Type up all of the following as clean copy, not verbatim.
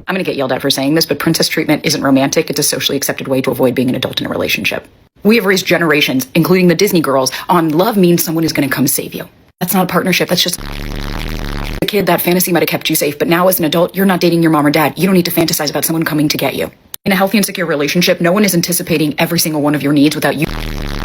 I'm going to get yelled at for saying this, but princess treatment isn't romantic. It's a socially accepted way to avoid being an adult in a relationship. We have raised generations, including the Disney girls, on love means someone is going to come save you. That's not a partnership. That's just a kid. That fantasy might have kept you safe, but now as an adult, you're not dating your mom or dad. You don't need to fantasize about someone coming to get you. In a healthy and secure relationship, no one is anticipating every single one of your needs without you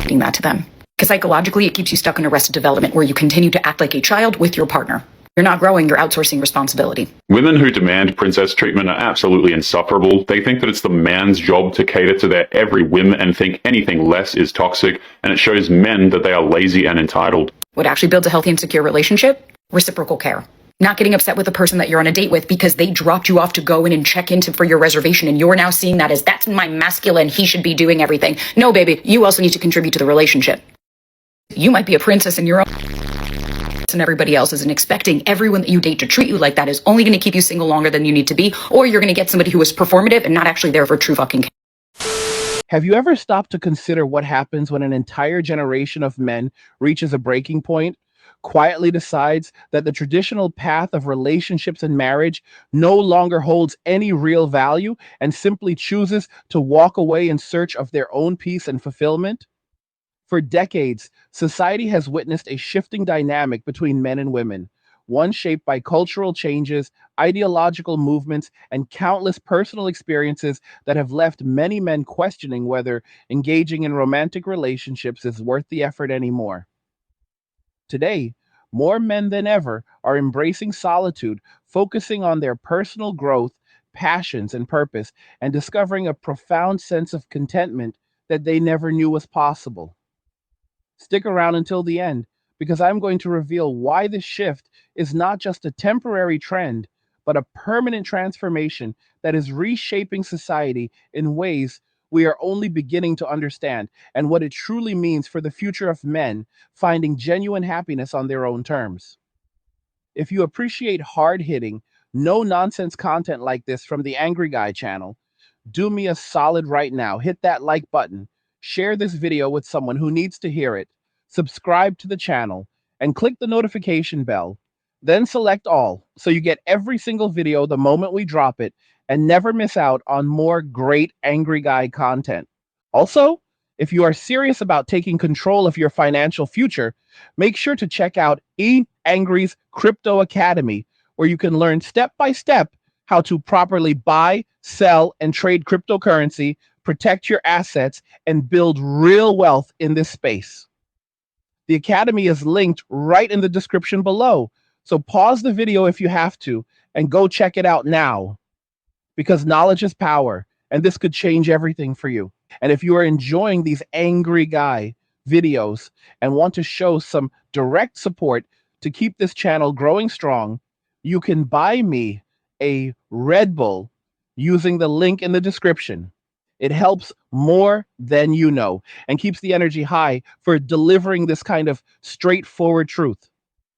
doing that to them. Because psychologically, it keeps you stuck in arrested development where you continue to act like a child with your partner. You're not growing, you're outsourcing responsibility. Women who demand princess treatment are absolutely insufferable. They think that it's the man's job to cater to their every whim and think anything less is toxic, and it shows men that they are lazy and entitled. What actually builds a healthy and secure relationship? Reciprocal care. Not getting upset with the person that you're on a date with because they dropped you off to go in and check in for your reservation, and you're now seeing that as that's my masculine, he should be doing everything. No, baby, you also need to contribute to the relationship. You might be a princess in your own and everybody else isn't expecting everyone that you date to treat you like that is only going to keep you single longer than you need to be, or you're going to get somebody who is performative and not actually there for true fucking care. Have you ever stopped to consider what happens when an entire generation of men reaches a breaking point, quietly decides that the traditional path of relationships and marriage no longer holds any real value, and simply chooses to walk away in search of their own peace and fulfillment? For decades, society has witnessed a shifting dynamic between men and women, one shaped by cultural changes, ideological movements, and countless personal experiences that have left many men questioning whether engaging in romantic relationships is worth the effort anymore. Today, more men than ever are embracing solitude, focusing on their personal growth, passions, and purpose, and discovering a profound sense of contentment that they never knew was possible. Stick around until the end, because I'm going to reveal why this shift is not just a temporary trend, but a permanent transformation that is reshaping society in ways we are only beginning to understand, and what it truly means for the future of men finding genuine happiness on their own terms. If you appreciate hard-hitting, no-nonsense content like this from the Angry Guy channel, do me a solid right now. Hit that like button, share this video with someone who needs to hear it, subscribe to the channel, and click the notification bell. Then select all so you get every single video the moment we drop it and never miss out on more great Angry Guy content. Also, if you are serious about taking control of your financial future, make sure to check out Angry's Crypto Academy, where you can learn step by step how to properly buy, sell, and trade cryptocurrency, protect your assets, and build real wealth in this space. The Academy is linked right in the description below, so pause the video if you have to and go check it out now. Because knowledge is power, and this could change everything for you. And if you are enjoying these Angry Guy videos and want to show some direct support to keep this channel growing strong, you can buy me a Red Bull using the link in the description. It helps more than you know and keeps the energy high for delivering this kind of straightforward truth.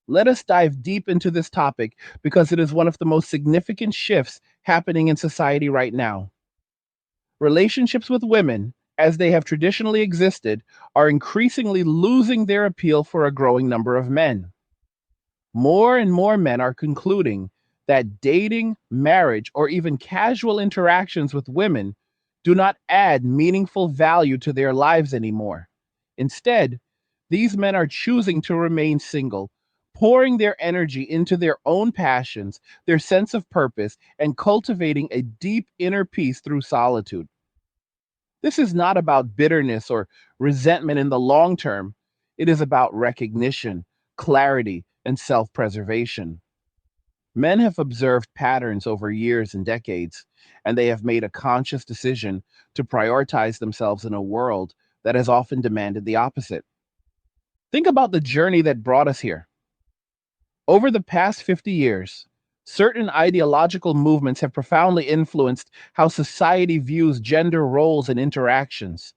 Let us dive deep into this topic because it is one of the most significant shifts happening in society right now. Relationships with women, as they have traditionally existed, are increasingly losing their appeal for a growing number of men. More and more men are concluding that dating, marriage, or even casual interactions with women do not add meaningful value to their lives anymore. Instead, these men are choosing to remain single, pouring their energy into their own passions, their sense of purpose, and cultivating a deep inner peace through solitude. This is not about bitterness or resentment in the long term. It is about recognition, clarity, and self-preservation. Men have observed patterns over years and decades, and they have made a conscious decision to prioritize themselves in a world that has often demanded the opposite. Think about the journey that brought us here. Over the past 50 years, certain ideological movements have profoundly influenced how society views gender roles and interactions.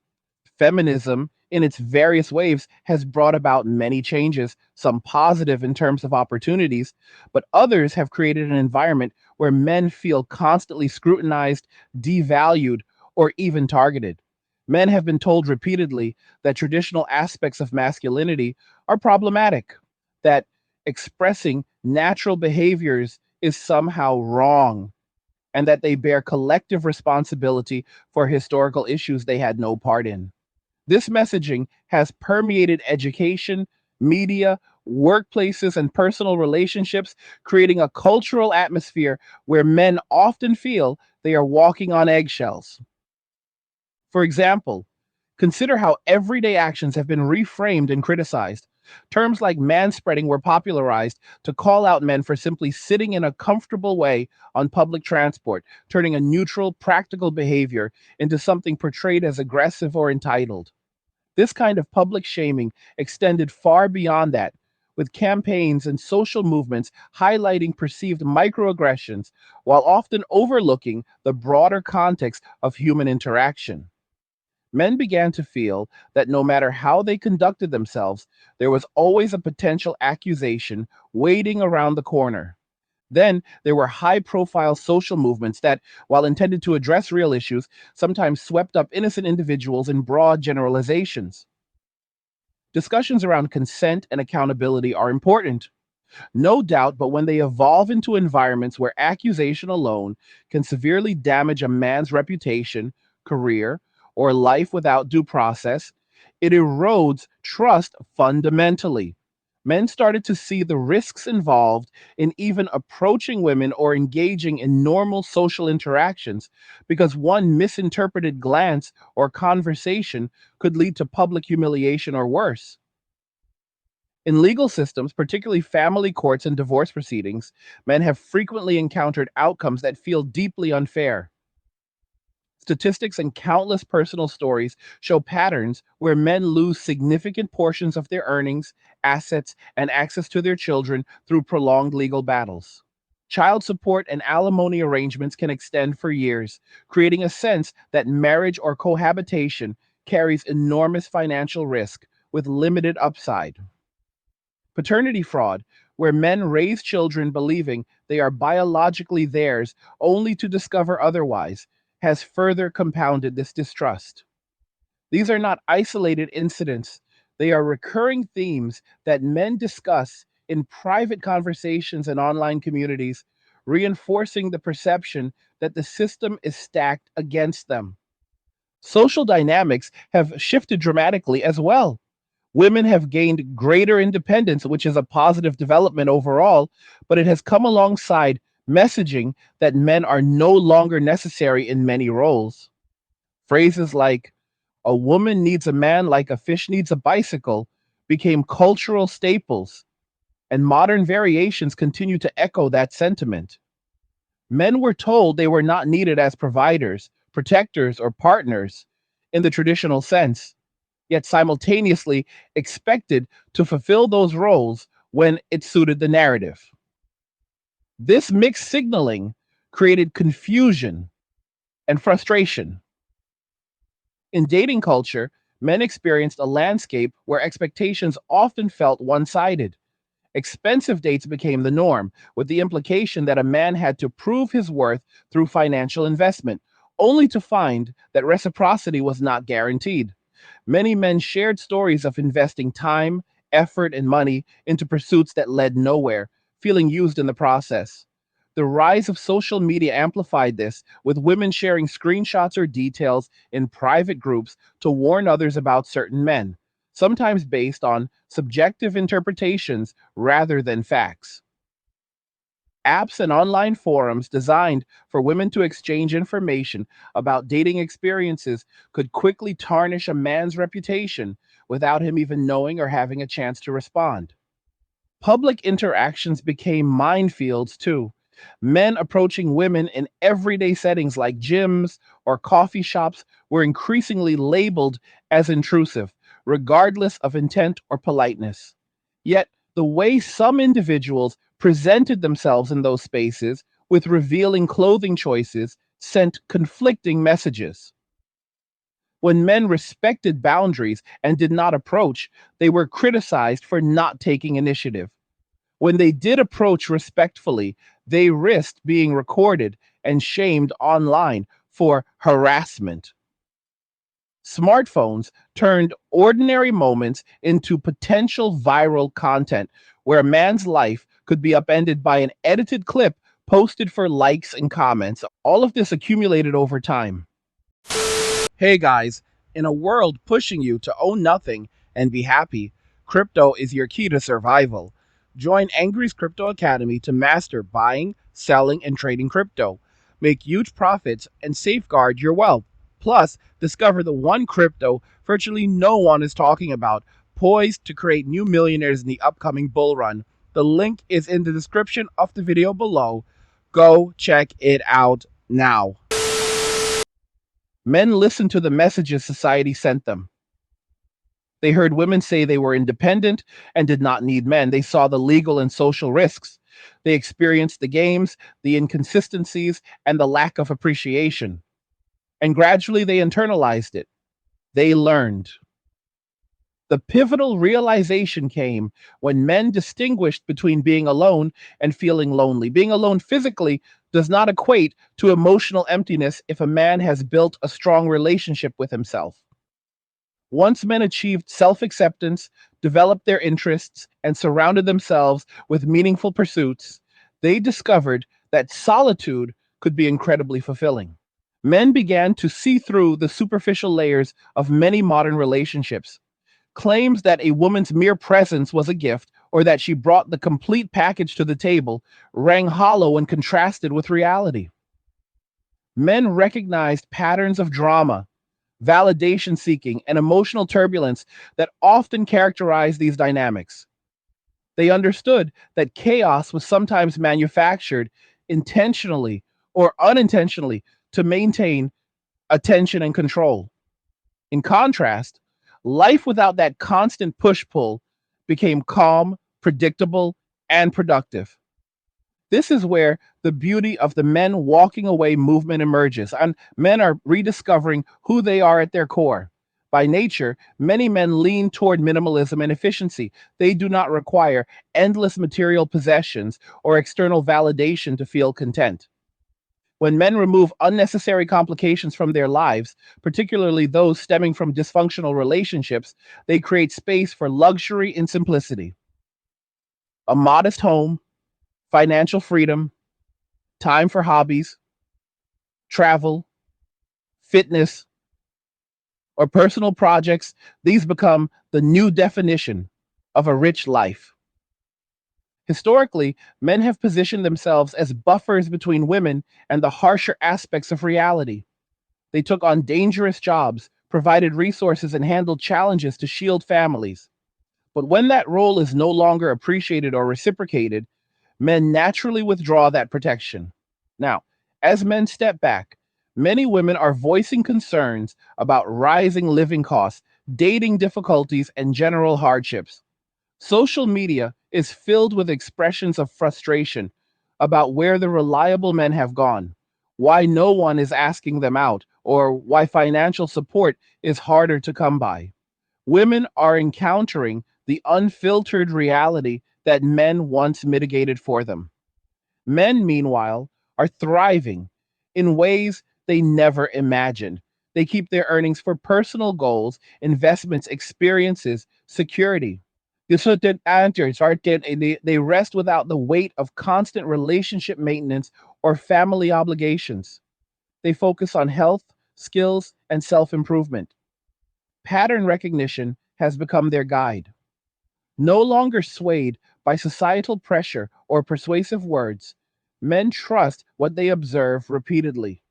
Feminism, in its various waves, has brought about many changes, some positive in terms of opportunities, but others have created an environment where men feel constantly scrutinized, devalued, or even targeted. Men have been told repeatedly that traditional aspects of masculinity are problematic, that expressing natural behaviors is somehow wrong, and that they bear collective responsibility for historical issues they had no part in. This messaging has permeated education, media, workplaces, and personal relationships, creating a cultural atmosphere where men often feel they are walking on eggshells. For example, consider how everyday actions have been reframed and criticized. Terms like manspreading were popularized to call out men for simply sitting in a comfortable way on public transport, turning a neutral, practical behavior into something portrayed as aggressive or entitled. This kind of public shaming extended far beyond that, with campaigns and social movements highlighting perceived microaggressions while often overlooking the broader context of human interaction. Men began to feel that no matter how they conducted themselves, there was always a potential accusation waiting around the corner. Then there were high profile social movements that, while intended to address real issues, sometimes swept up innocent individuals in broad generalizations. Discussions around consent and accountability are important, no doubt, but when they evolve into environments where accusation alone can severely damage a man's reputation, career, or life without due process, it erodes trust fundamentally. Men started to see the risks involved in even approaching women or engaging in normal social interactions because one misinterpreted glance or conversation could lead to public humiliation or worse. In legal systems, particularly family courts and divorce proceedings, men have frequently encountered outcomes that feel deeply unfair. Statistics and countless personal stories show patterns where men lose significant portions of their earnings, assets, and access to their children through prolonged legal battles. Child support and alimony arrangements can extend for years, creating a sense that marriage or cohabitation carries enormous financial risk with limited upside. Paternity fraud, where men raise children believing they are biologically theirs only to discover otherwise, has further compounded this distrust. These are not isolated incidents, they are recurring themes that men discuss in private conversations and online communities, reinforcing the perception that the system is stacked against them. Social dynamics have shifted dramatically as well. Women have gained greater independence, which is a positive development overall, but it has come alongside messaging that men are no longer necessary in many roles. Phrases like, a woman needs a man like a fish needs a bicycle, became cultural staples, and modern variations continue to echo that sentiment. Men were told they were not needed as providers, protectors, or partners in the traditional sense, yet simultaneously expected to fulfill those roles when it suited the narrative. This mixed signaling created confusion and frustration. In dating culture, men experienced a landscape where expectations often felt one sided. Expensive dates became the norm, with the implication that a man had to prove his worth through financial investment, only to find that reciprocity was not guaranteed. Many men shared stories of investing time, effort, and money into pursuits that led nowhere, feeling used in the process. The rise of social media amplified this, with women sharing screenshots or details in private groups to warn others about certain men, sometimes based on subjective interpretations rather than facts. Apps and online forums designed for women to exchange information about dating experiences could quickly tarnish a man's reputation without him even knowing or having a chance to respond. Public interactions became minefields too. Men approaching women in everyday settings like gyms or coffee shops were increasingly labeled as intrusive, regardless of intent or politeness. Yet, the way some individuals presented themselves in those spaces with revealing clothing choices sent conflicting messages. When men respected boundaries and did not approach, they were criticized for not taking initiative. When they did approach respectfully, they risked being recorded and shamed online for harassment. Smartphones turned ordinary moments into potential viral content where a man's life could be upended by an edited clip posted for likes and comments. All of this accumulated over time. Hey guys, in a world pushing you to own nothing and be happy, crypto is your key to survival. Join Angry's Crypto Academy to master buying, selling, and trading crypto. Make huge profits and safeguard your wealth. Plus, discover the one crypto virtually no one is talking about, poised to create new millionaires in the upcoming bull run. The link is in the description of the video below. Go check it out now. Men listened to the messages society sent them. They heard women say they were independent and did not need men. They saw the legal and social risks. They experienced the games, the inconsistencies, and the lack of appreciation. And gradually they internalized it. They learned. The pivotal realization came when men distinguished between being alone and feeling lonely. Being alone physically does not equate to emotional emptiness if a man has built a strong relationship with himself. Once men achieved self-acceptance, developed their interests, and surrounded themselves with meaningful pursuits, they discovered that solitude could be incredibly fulfilling. Men began to see through the superficial layers of many modern relationships. Claims that a woman's mere presence was a gift or that she brought the complete package to the table rang hollow when contrasted with reality. Men recognized patterns of drama, validation seeking, and emotional turbulence that often characterize these dynamics. They understood that chaos was sometimes manufactured intentionally or unintentionally to maintain attention and control. In contrast, life without that constant push-pull became calm, predictable, and productive. This is where the beauty of the men walking away movement emerges, and men are rediscovering who they are at their core. By nature, many men lean toward minimalism and efficiency. They do not require endless material possessions or external validation to feel content. When men remove unnecessary complications from their lives, particularly those stemming from dysfunctional relationships, they create space for luxury and simplicity. A modest home, financial freedom, time for hobbies, travel, fitness, or personal projects, these become the new definition of a rich life. Historically, men have positioned themselves as buffers between women and the harsher aspects of reality. They took on dangerous jobs, provided resources, and handled challenges to shield families. But when that role is no longer appreciated or reciprocated, men naturally withdraw that protection. Now, as men step back, many women are voicing concerns about rising living costs, dating difficulties, and general hardships. Social media is filled with expressions of frustration about where the reliable men have gone, why no one is asking them out, or why financial support is harder to come by. Women are encountering the unfiltered reality that men once mitigated for them. Men, meanwhile, are thriving in ways they never imagined. They keep their earnings for personal goals, investments, experiences, security. Certain answers are they rest without the weight of constant relationship maintenance or family obligations. They focus on health, skills, and self-improvement. Pattern recognition has become their guide. No longer swayed by societal pressure or persuasive words, men trust what they observe repeatedly.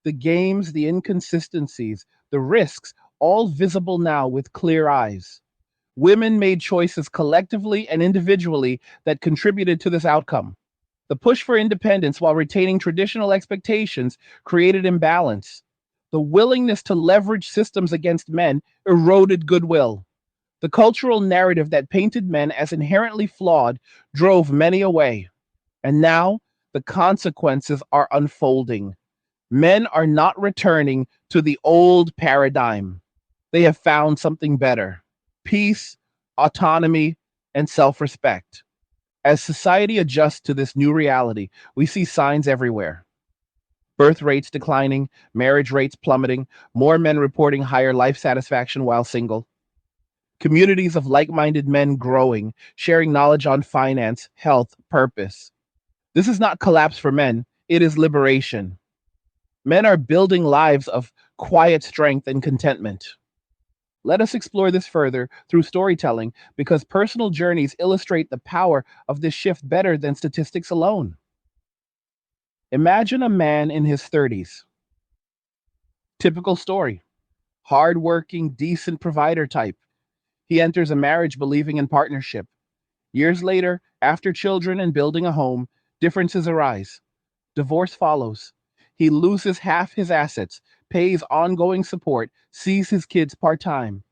The games, the inconsistencies, the risks, all visible now with clear eyes. Women made choices collectively and individually that contributed to this outcome. The push for independence while retaining traditional expectations created imbalance. The willingness to leverage systems against men eroded goodwill. The cultural narrative that painted men as inherently flawed drove many away. And now the consequences are unfolding. Men are not returning to the old paradigm. They have found something better: peace, autonomy, and self-respect. As society adjusts to this new reality, we see signs everywhere. Birth rates declining, marriage rates plummeting, more men reporting higher life satisfaction while single. Communities of like-minded men growing, sharing knowledge on finance, health, purpose. This is not collapse for men, it is liberation. Men are building lives of quiet strength and contentment. Let us explore this further through storytelling because personal journeys illustrate the power of this shift better than statistics alone. Imagine a man in his 30s. Typical story. Hardworking, decent provider type. He enters a marriage believing in partnership. Years later, after children and building a home, differences arise. Divorce follows. He loses half his assets, pays ongoing support, sees his kids part time.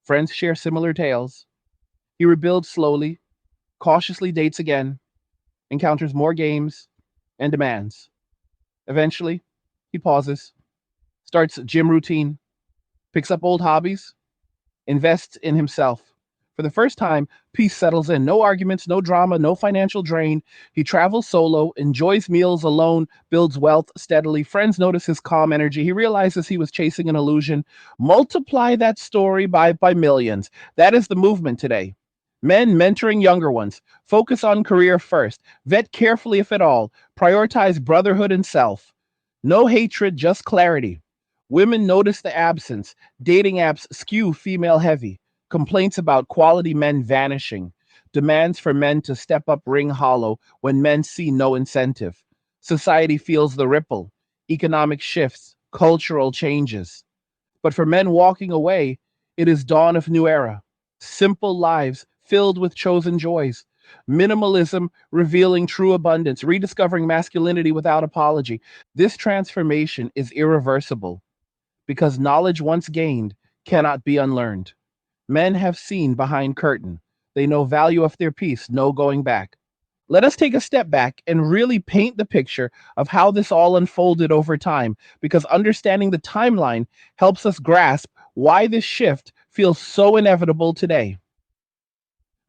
Friends share similar tales. He rebuilds slowly, cautiously dates again, encounters more games and demands. Eventually, he pauses, starts a gym routine, picks up old hobbies, invests in himself. For the first time, peace settles in. No arguments, no drama, no financial drain. He travels solo, enjoys meals alone, builds wealth steadily. Friends notice his calm energy. He realizes he was chasing an illusion. Multiply that story by millions. That is the movement today. Men mentoring younger ones. Focus on career first. Vet carefully if at all. Prioritize brotherhood and self. No hatred, just clarity. Women notice the absence. Dating apps skew female heavy. Complaints about quality men vanishing. Demands for men to step up ring hollow when men see no incentive. Society feels the ripple. Economic shifts, cultural changes. But for men walking away, it is dawn of new era. Simple lives filled with chosen joys. Minimalism revealing true abundance, rediscovering masculinity without apology. This transformation is irreversible because knowledge once gained cannot be unlearned. Men have seen behind curtain. They know value of their peace, no going back. Let us take a step back and really paint the picture of how this all unfolded over time, because understanding the timeline helps us grasp why this shift feels so inevitable today.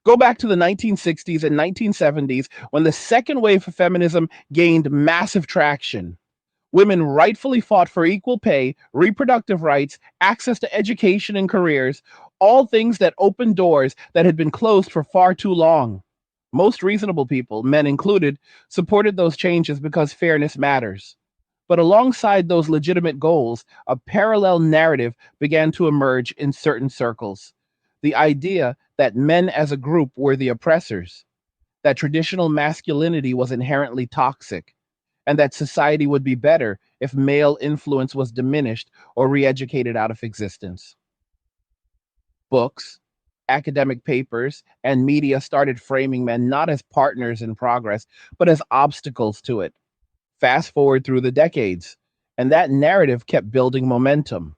Go back to the 1960s and 1970s when the second wave of feminism gained massive traction. Women rightfully fought for equal pay, reproductive rights, access to education and careers, all things that opened doors that had been closed for far too long. Most reasonable people, men included, supported those changes because fairness matters. But alongside those legitimate goals, a parallel narrative began to emerge in certain circles. The idea that men as a group were the oppressors, that traditional masculinity was inherently toxic, and that society would be better if male influence was diminished or re educated out of existence. Books, academic papers, and media started framing men not as partners in progress, but as obstacles to it. Fast forward through the decades, and that narrative kept building momentum.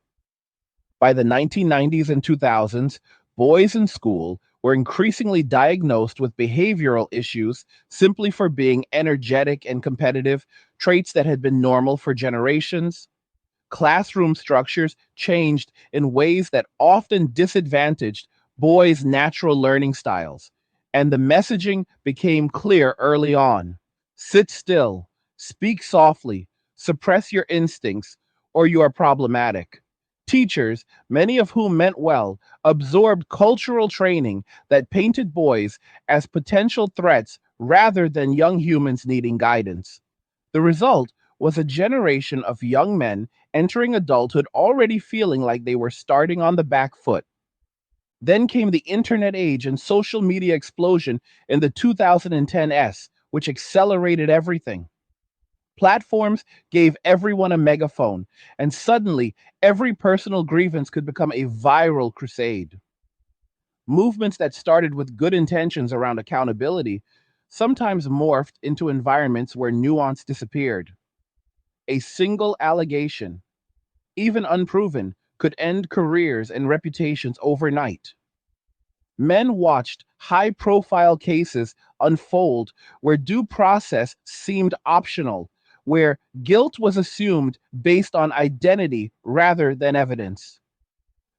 By the 1990s and 2000s, boys in school were increasingly diagnosed with behavioral issues simply for being energetic and competitive, traits that had been normal for generations. Classroom structures changed in ways that often disadvantaged boys' natural learning styles, and the messaging became clear early on. Sit still, speak softly, suppress your instincts, or you are problematic. Teachers, many of whom meant well, absorbed cultural training that painted boys as potential threats rather than young humans needing guidance. The result was a generation of young men entering adulthood already feeling like they were starting on the back foot. Then came the internet age and social media explosion in the 2010s, which accelerated everything. Platforms gave everyone a megaphone, and suddenly every personal grievance could become a viral crusade. Movements that started with good intentions around accountability sometimes morphed into environments where nuance disappeared. A single allegation, even unproven, could end careers and reputations overnight. Men watched high profile cases unfold where due process seemed optional, where guilt was assumed based on identity rather than evidence.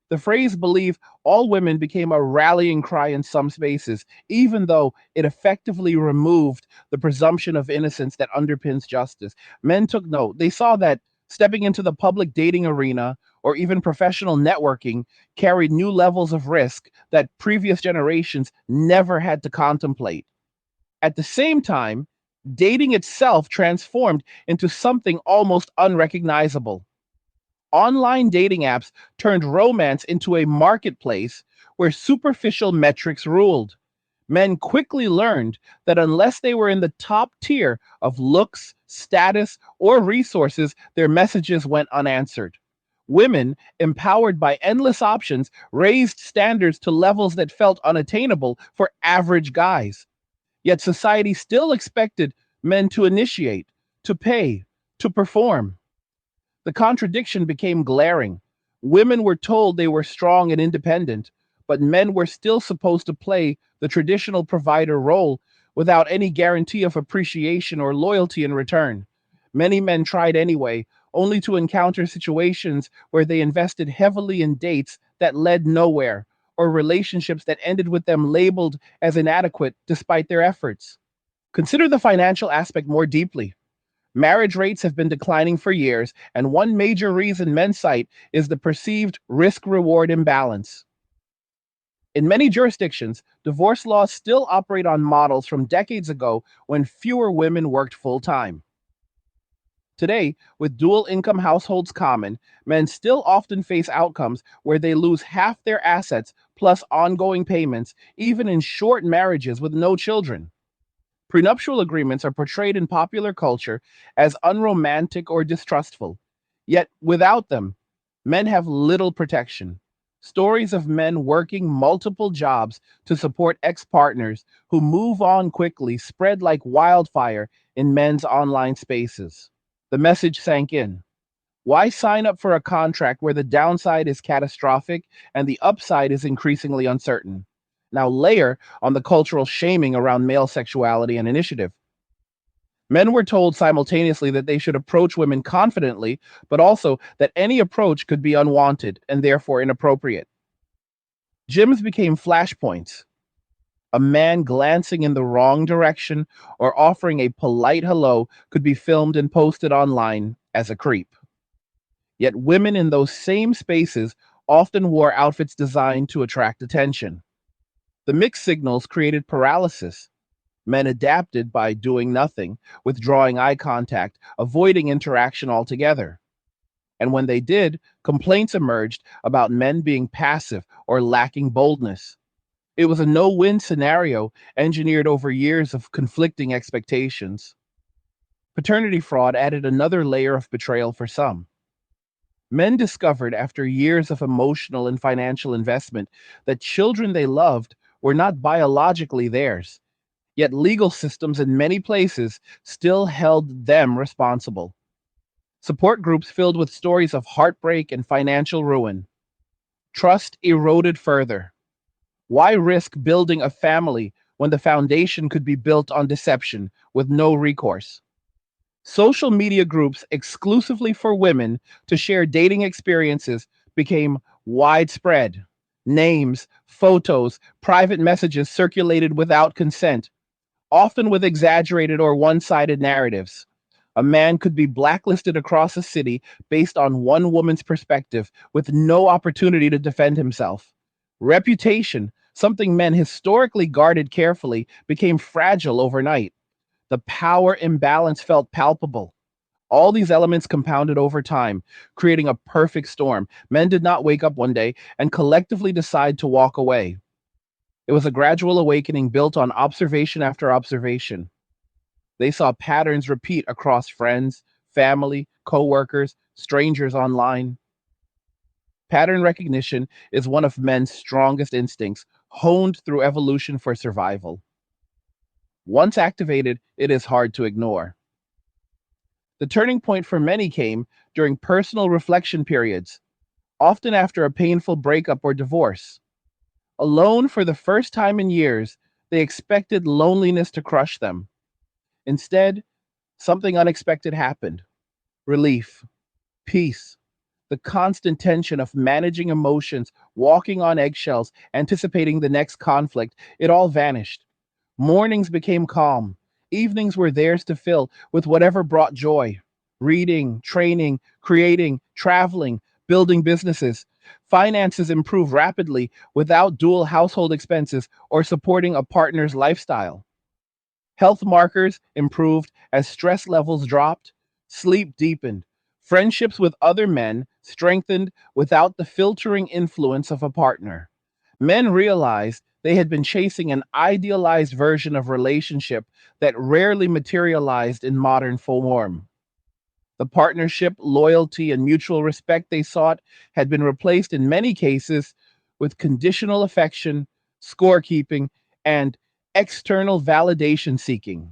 The phrase believe all women became a rallying cry in some spaces, even though it effectively removed the presumption of innocence that underpins justice. Men took note. They saw that stepping into the public dating arena or even professional networking carried new levels of risk that previous generations never had to contemplate. At the same time, Dating itself transformed into something almost unrecognizable. Online dating apps turned romance into a marketplace where superficial metrics ruled. Men quickly learned that unless they were in the top tier of looks, status, or resources, their messages went unanswered. Women, empowered by endless options, raised standards to levels that felt unattainable for average guys. Yet society still expected men to initiate, to pay, to perform. The contradiction became glaring. Women were told they were strong and independent, but men were still supposed to play the traditional provider role without any guarantee of appreciation or loyalty in return. Many men tried anyway, only to encounter situations where they invested heavily in dates that led nowhere, or relationships that ended with them labeled as inadequate despite their efforts. Consider the financial aspect more deeply. Marriage rates have been declining for years, and one major reason men cite is the perceived risk reward imbalance. In many jurisdictions, divorce laws still operate on models from decades ago when fewer women worked full time. Today, with dual income households common, men still often face outcomes where they lose half their assets plus ongoing payments, even in short marriages with no children. Prenuptial agreements are portrayed in popular culture as unromantic or distrustful. Yet, without them, men have little protection. Stories of men working multiple jobs to support ex partners who move on quickly spread like wildfire in men's online spaces. The message sank in. Why sign up for a contract where the downside is catastrophic and the upside is increasingly uncertain? Now, layer on the cultural shaming around male sexuality and initiative. Men were told simultaneously that they should approach women confidently, but also that any approach could be unwanted and therefore inappropriate. Gyms became flashpoints. A man glancing in the wrong direction or offering a polite hello could be filmed and posted online as a creep. Yet women in those same spaces often wore outfits designed to attract attention. The mixed signals created paralysis. Men adapted by doing nothing, withdrawing eye contact, avoiding interaction altogether. And when they did, complaints emerged about men being passive or lacking boldness. It was a no-win scenario engineered over years of conflicting expectations. Paternity fraud added another layer of betrayal for some. Men discovered after years of emotional and financial investment that children they loved were not biologically theirs, yet legal systems in many places still held them responsible. Support groups filled with stories of heartbreak and financial ruin. Trust eroded further. Why risk building a family when the foundation could be built on deception with no recourse? Social media groups exclusively for women to share dating experiences became widespread. Names, photos, private messages circulated without consent, often with exaggerated or one sided narratives. A man could be blacklisted across a city based on one woman's perspective with no opportunity to defend himself. Reputation, something men historically guarded carefully, became fragile overnight. The power imbalance felt palpable. All these elements compounded over time, creating a perfect storm. Men did not wake up one day and collectively decide to walk away. It was a gradual awakening built on observation after observation. They saw patterns repeat across friends, family, coworkers, strangers online. Pattern recognition is one of men's strongest instincts, honed through evolution for survival. Once activated, it is hard to ignore. The turning point for many came during personal reflection periods, often after a painful breakup or divorce. Alone for the first time in years, they expected loneliness to crush them. Instead, something unexpected happened. Relief, peace, the constant tension of managing emotions, walking on eggshells, anticipating the next conflict, it all vanished. Mornings became calm. Evenings were theirs to fill with whatever brought joy. Reading, training, creating, traveling, building businesses. Finances improved rapidly without dual household expenses or supporting a partner's lifestyle. Health markers improved as stress levels dropped, sleep deepened, friendships with other men strengthened without the filtering influence of a partner. Men realized they had been chasing an idealized version of relationship that rarely materialized in modern form. The partnership, loyalty, and mutual respect they sought had been replaced in many cases with conditional affection, scorekeeping, and external validation seeking.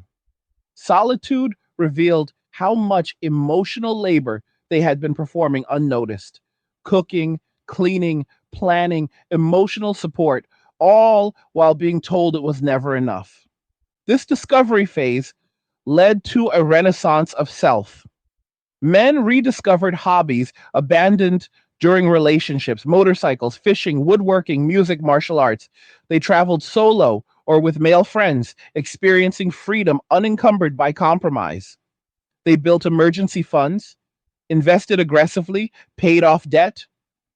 Solitude revealed how much emotional labor they had been performing unnoticed. Cooking, cleaning, planning, emotional support, all while being told it was never enough. This discovery phase led to a renaissance of self. Men rediscovered hobbies abandoned during relationships: motorcycles, fishing, woodworking, music, martial arts. They traveled solo or with male friends, experiencing freedom unencumbered by compromise. They built emergency funds, invested aggressively, paid off debt.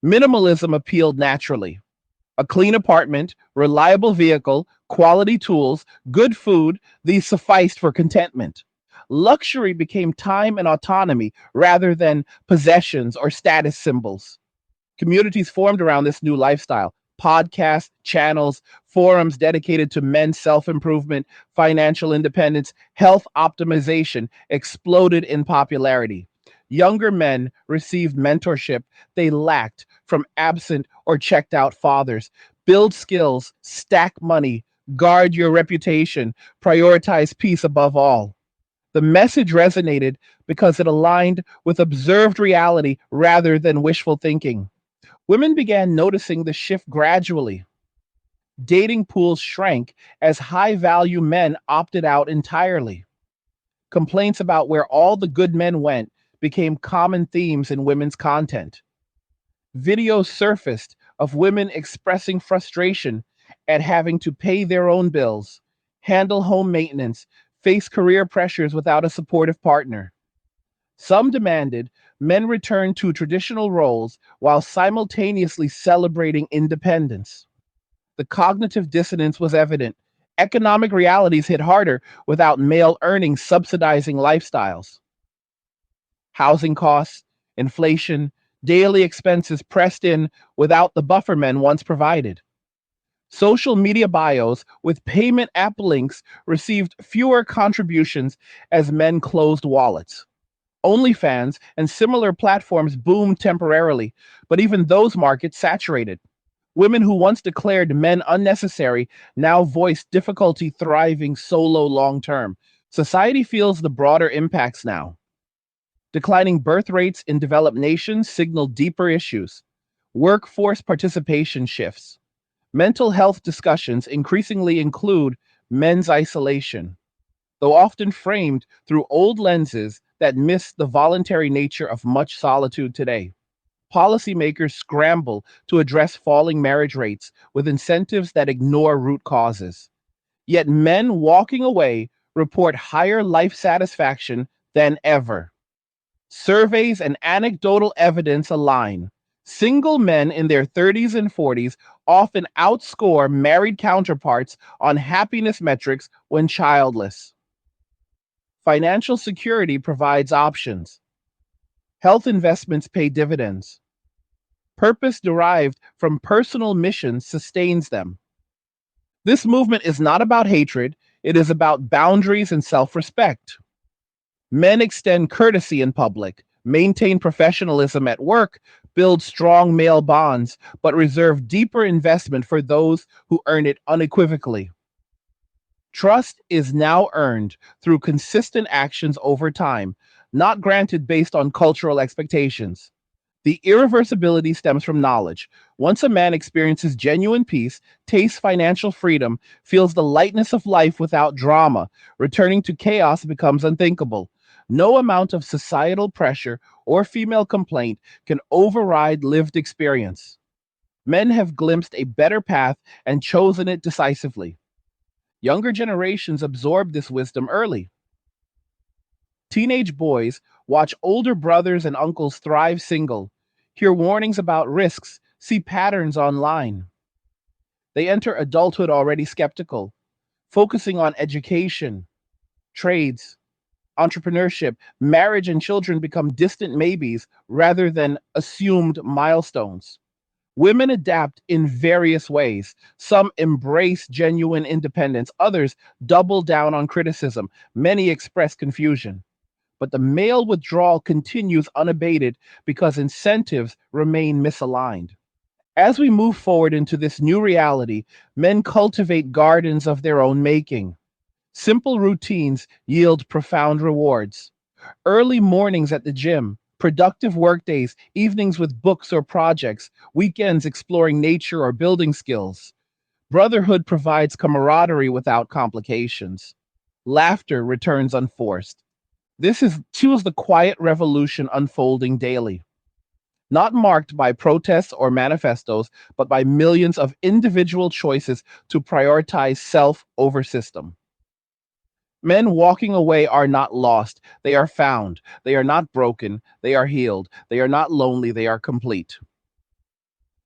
Minimalism appealed naturally. A clean apartment, reliable vehicle, quality tools, good food, these sufficed for contentment. Luxury became time and autonomy rather than possessions or status symbols. Communities formed around this new lifestyle: podcasts, channels, forums dedicated to men's self improvement, financial independence, health optimization exploded in popularity. Younger men received mentorship they lacked from absent or checked out fathers. Build skills, stack money, guard your reputation, prioritize peace above all. The message resonated because it aligned with observed reality rather than wishful thinking. Women began noticing the shift gradually. Dating pools shrank as high value men opted out entirely. Complaints about where all the good men went became common themes in women's content. Videos surfaced of women expressing frustration at having to pay their own bills, handle home maintenance, face career pressures without a supportive partner. Some demanded men return to traditional roles while simultaneously celebrating independence. The cognitive dissonance was evident. Economic realities hit harder without male earnings subsidizing lifestyles. Housing costs, inflation, daily expenses pressed in without the buffer men once provided. Social media bios with payment app links received fewer contributions as men closed wallets. OnlyFans and similar platforms boomed temporarily, but even those markets saturated. Women who once declared men unnecessary now voice difficulty thriving solo long term. Society feels the broader impacts now. Declining birth rates in developed nations signal deeper issues. Workforce participation shifts. Mental health discussions increasingly include men's isolation, though often framed through old lenses that miss the voluntary nature of much solitude today. Policymakers scramble to address falling marriage rates with incentives that ignore root causes. Yet men walking away report higher life satisfaction than ever. Surveys and anecdotal evidence align. Single men in their 30s and 40s often outscore married counterparts on happiness metrics when childless. Financial security provides options. Health investments pay dividends. Purpose derived from personal missions sustains them. This movement is not about hatred, it is about boundaries and self respect. Men extend courtesy in public, maintain professionalism at work, build strong male bonds, but reserve deeper investment for those who earn it unequivocally. Trust is now earned through consistent actions over time, not granted based on cultural expectations. The irreversibility stems from knowledge. Once a man experiences genuine peace, tastes financial freedom, feels the lightness of life without drama, returning to chaos becomes unthinkable. No amount of societal pressure or female complaint can override lived experience. Men have glimpsed a better path and chosen it decisively. Younger generations absorb this wisdom early. Teenage boys watch older brothers and uncles thrive single, hear warnings about risks, see patterns online. They enter adulthood already skeptical, focusing on education, trades, entrepreneurship, marriage, and children become distant maybes rather than assumed milestones. Women adapt in various ways. Some embrace genuine independence, others double down on criticism, many express confusion. But the male withdrawal continues unabated because incentives remain misaligned. As we move forward into this new reality, men cultivate gardens of their own making. Simple routines yield profound rewards. Early mornings at the gym, productive workdays, evenings with books or projects, weekends exploring nature or building skills. Brotherhood provides camaraderie without complications. Laughter returns unforced. Choose the quiet revolution unfolding daily, not marked by protests or manifestos, but by millions of individual choices to prioritize self over system. Men walking away are not lost. They are found. They are not broken. They are healed. They are not lonely. They are complete.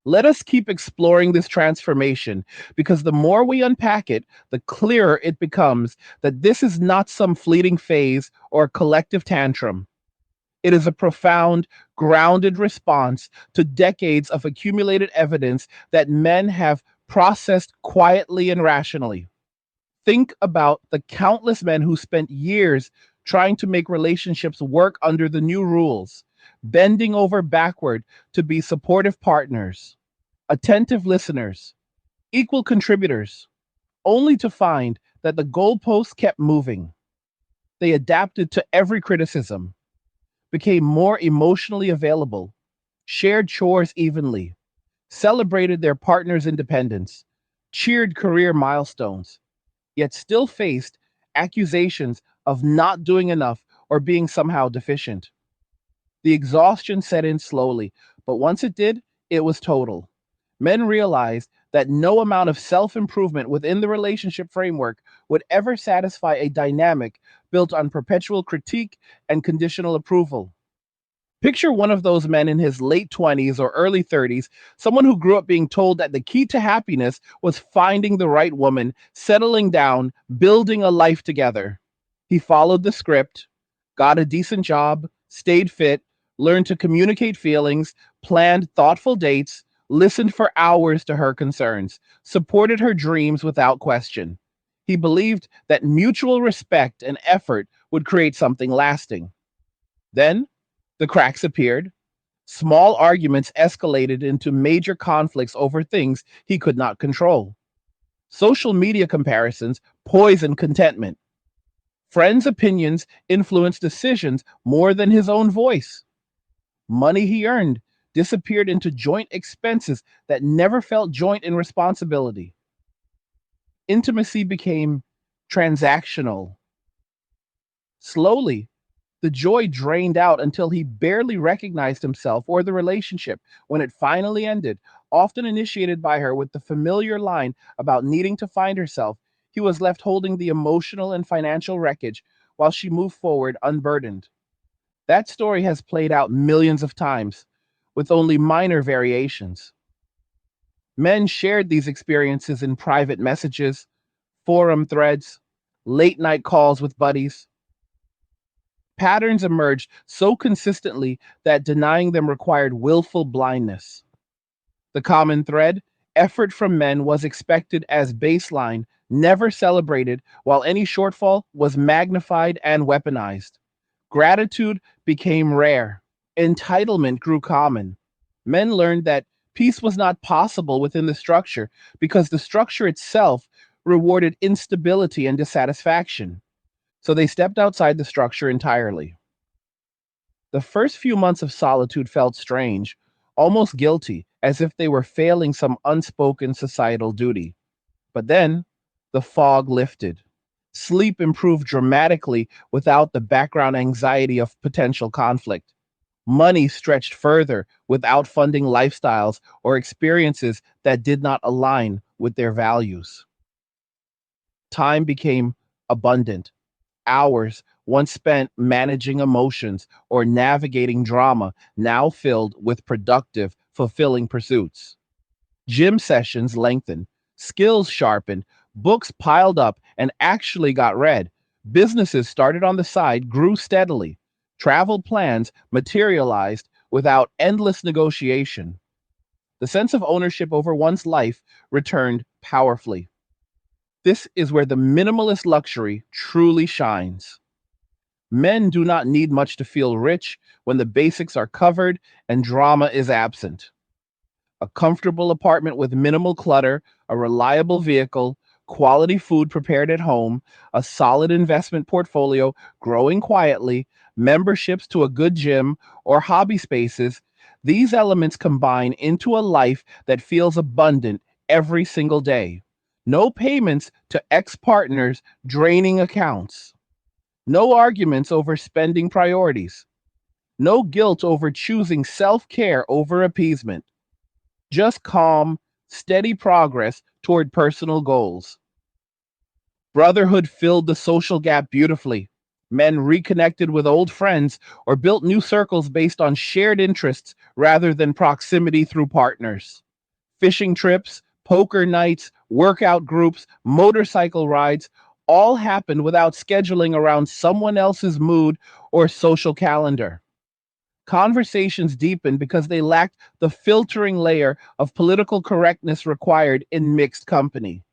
Let us keep exploring this transformation because the more we unpack it, the clearer it becomes that this is not some fleeting phase or collective tantrum. It is a profound, grounded response to decades of accumulated evidence that men have processed quietly and rationally. Think about the countless men who spent years trying to make relationships work under the new rules, bending over backward to be supportive partners, attentive listeners, equal contributors, only to find that the goalposts kept moving. They adapted to every criticism, became more emotionally available, shared chores evenly, celebrated their partner's independence, cheered career milestones, yet still faced accusations of not doing enough or being somehow deficient. The exhaustion set in slowly, but once it did, it was total. Men realized that no amount of self improvement within the relationship framework would ever satisfy a dynamic built on perpetual critique and conditional approval. Picture one of those men in his late 20s or early 30s, someone who grew up being told that the key to happiness was finding the right woman, settling down, building a life together. He followed the script, got a decent job, stayed fit, learned to communicate feelings, planned thoughtful dates, listened for hours to her concerns, supported her dreams without question. He believed that mutual respect and effort would create something lasting. Then, the cracks appeared. Small arguments escalated into major conflicts over things he could not control. Social media comparisons poisoned contentment. Friends' opinions influenced decisions more than his own voice. Money he earned disappeared into joint expenses that never felt joint in responsibility. Intimacy became transactional. Slowly, the joy drained out until he barely recognized himself or the relationship when it finally ended, often initiated by her with the familiar line about needing to find herself. He was left holding the emotional and financial wreckage while she moved forward unburdened. That story has played out millions of times, with only minor variations. Men shared these experiences in private messages, forum threads, late night calls with buddies. Patterns emerged so consistently that denying them required willful blindness. The common thread: effort from men was expected as baseline, never celebrated, while any shortfall was magnified and weaponized. Gratitude became rare. Entitlement grew common. Men learned that peace was not possible within the structure because the structure itself rewarded instability and dissatisfaction. So they stepped outside the structure entirely. The first few months of solitude felt strange, almost guilty, as if they were failing some unspoken societal duty. But then, the fog lifted. Sleep improved dramatically without the background anxiety of potential conflict. Money stretched further without funding lifestyles or experiences that did not align with their values. Time became abundant. Hours once spent managing emotions or navigating drama now filled with productive, fulfilling pursuits. Gym sessions lengthened, skills sharpened, books piled up and actually got read, Businesses started on the side grew steadily. Travel plans materialized without endless negotiation. The sense of ownership over one's life returned powerfully. This is where the minimalist luxury truly shines. Men do not need much to feel rich when the basics are covered and drama is absent. A comfortable apartment with minimal clutter, a reliable vehicle, quality food prepared at home, a solid investment portfolio growing quietly, memberships to a good gym, or hobby spaces, these elements combine into a life that feels abundant every single day. No payments to ex partners draining accounts. No arguments over spending priorities. No guilt over choosing self care over appeasement. Just calm, steady progress toward personal goals. Brotherhood filled the social gap beautifully. Men reconnected with old friends or built new circles based on shared interests rather than proximity through partners. Fishing trips, poker nights, workout groups, motorcycle rides all happened without scheduling around someone else's mood or social calendar. Conversations deepened because they lacked the filtering layer of political correctness required in mixed company.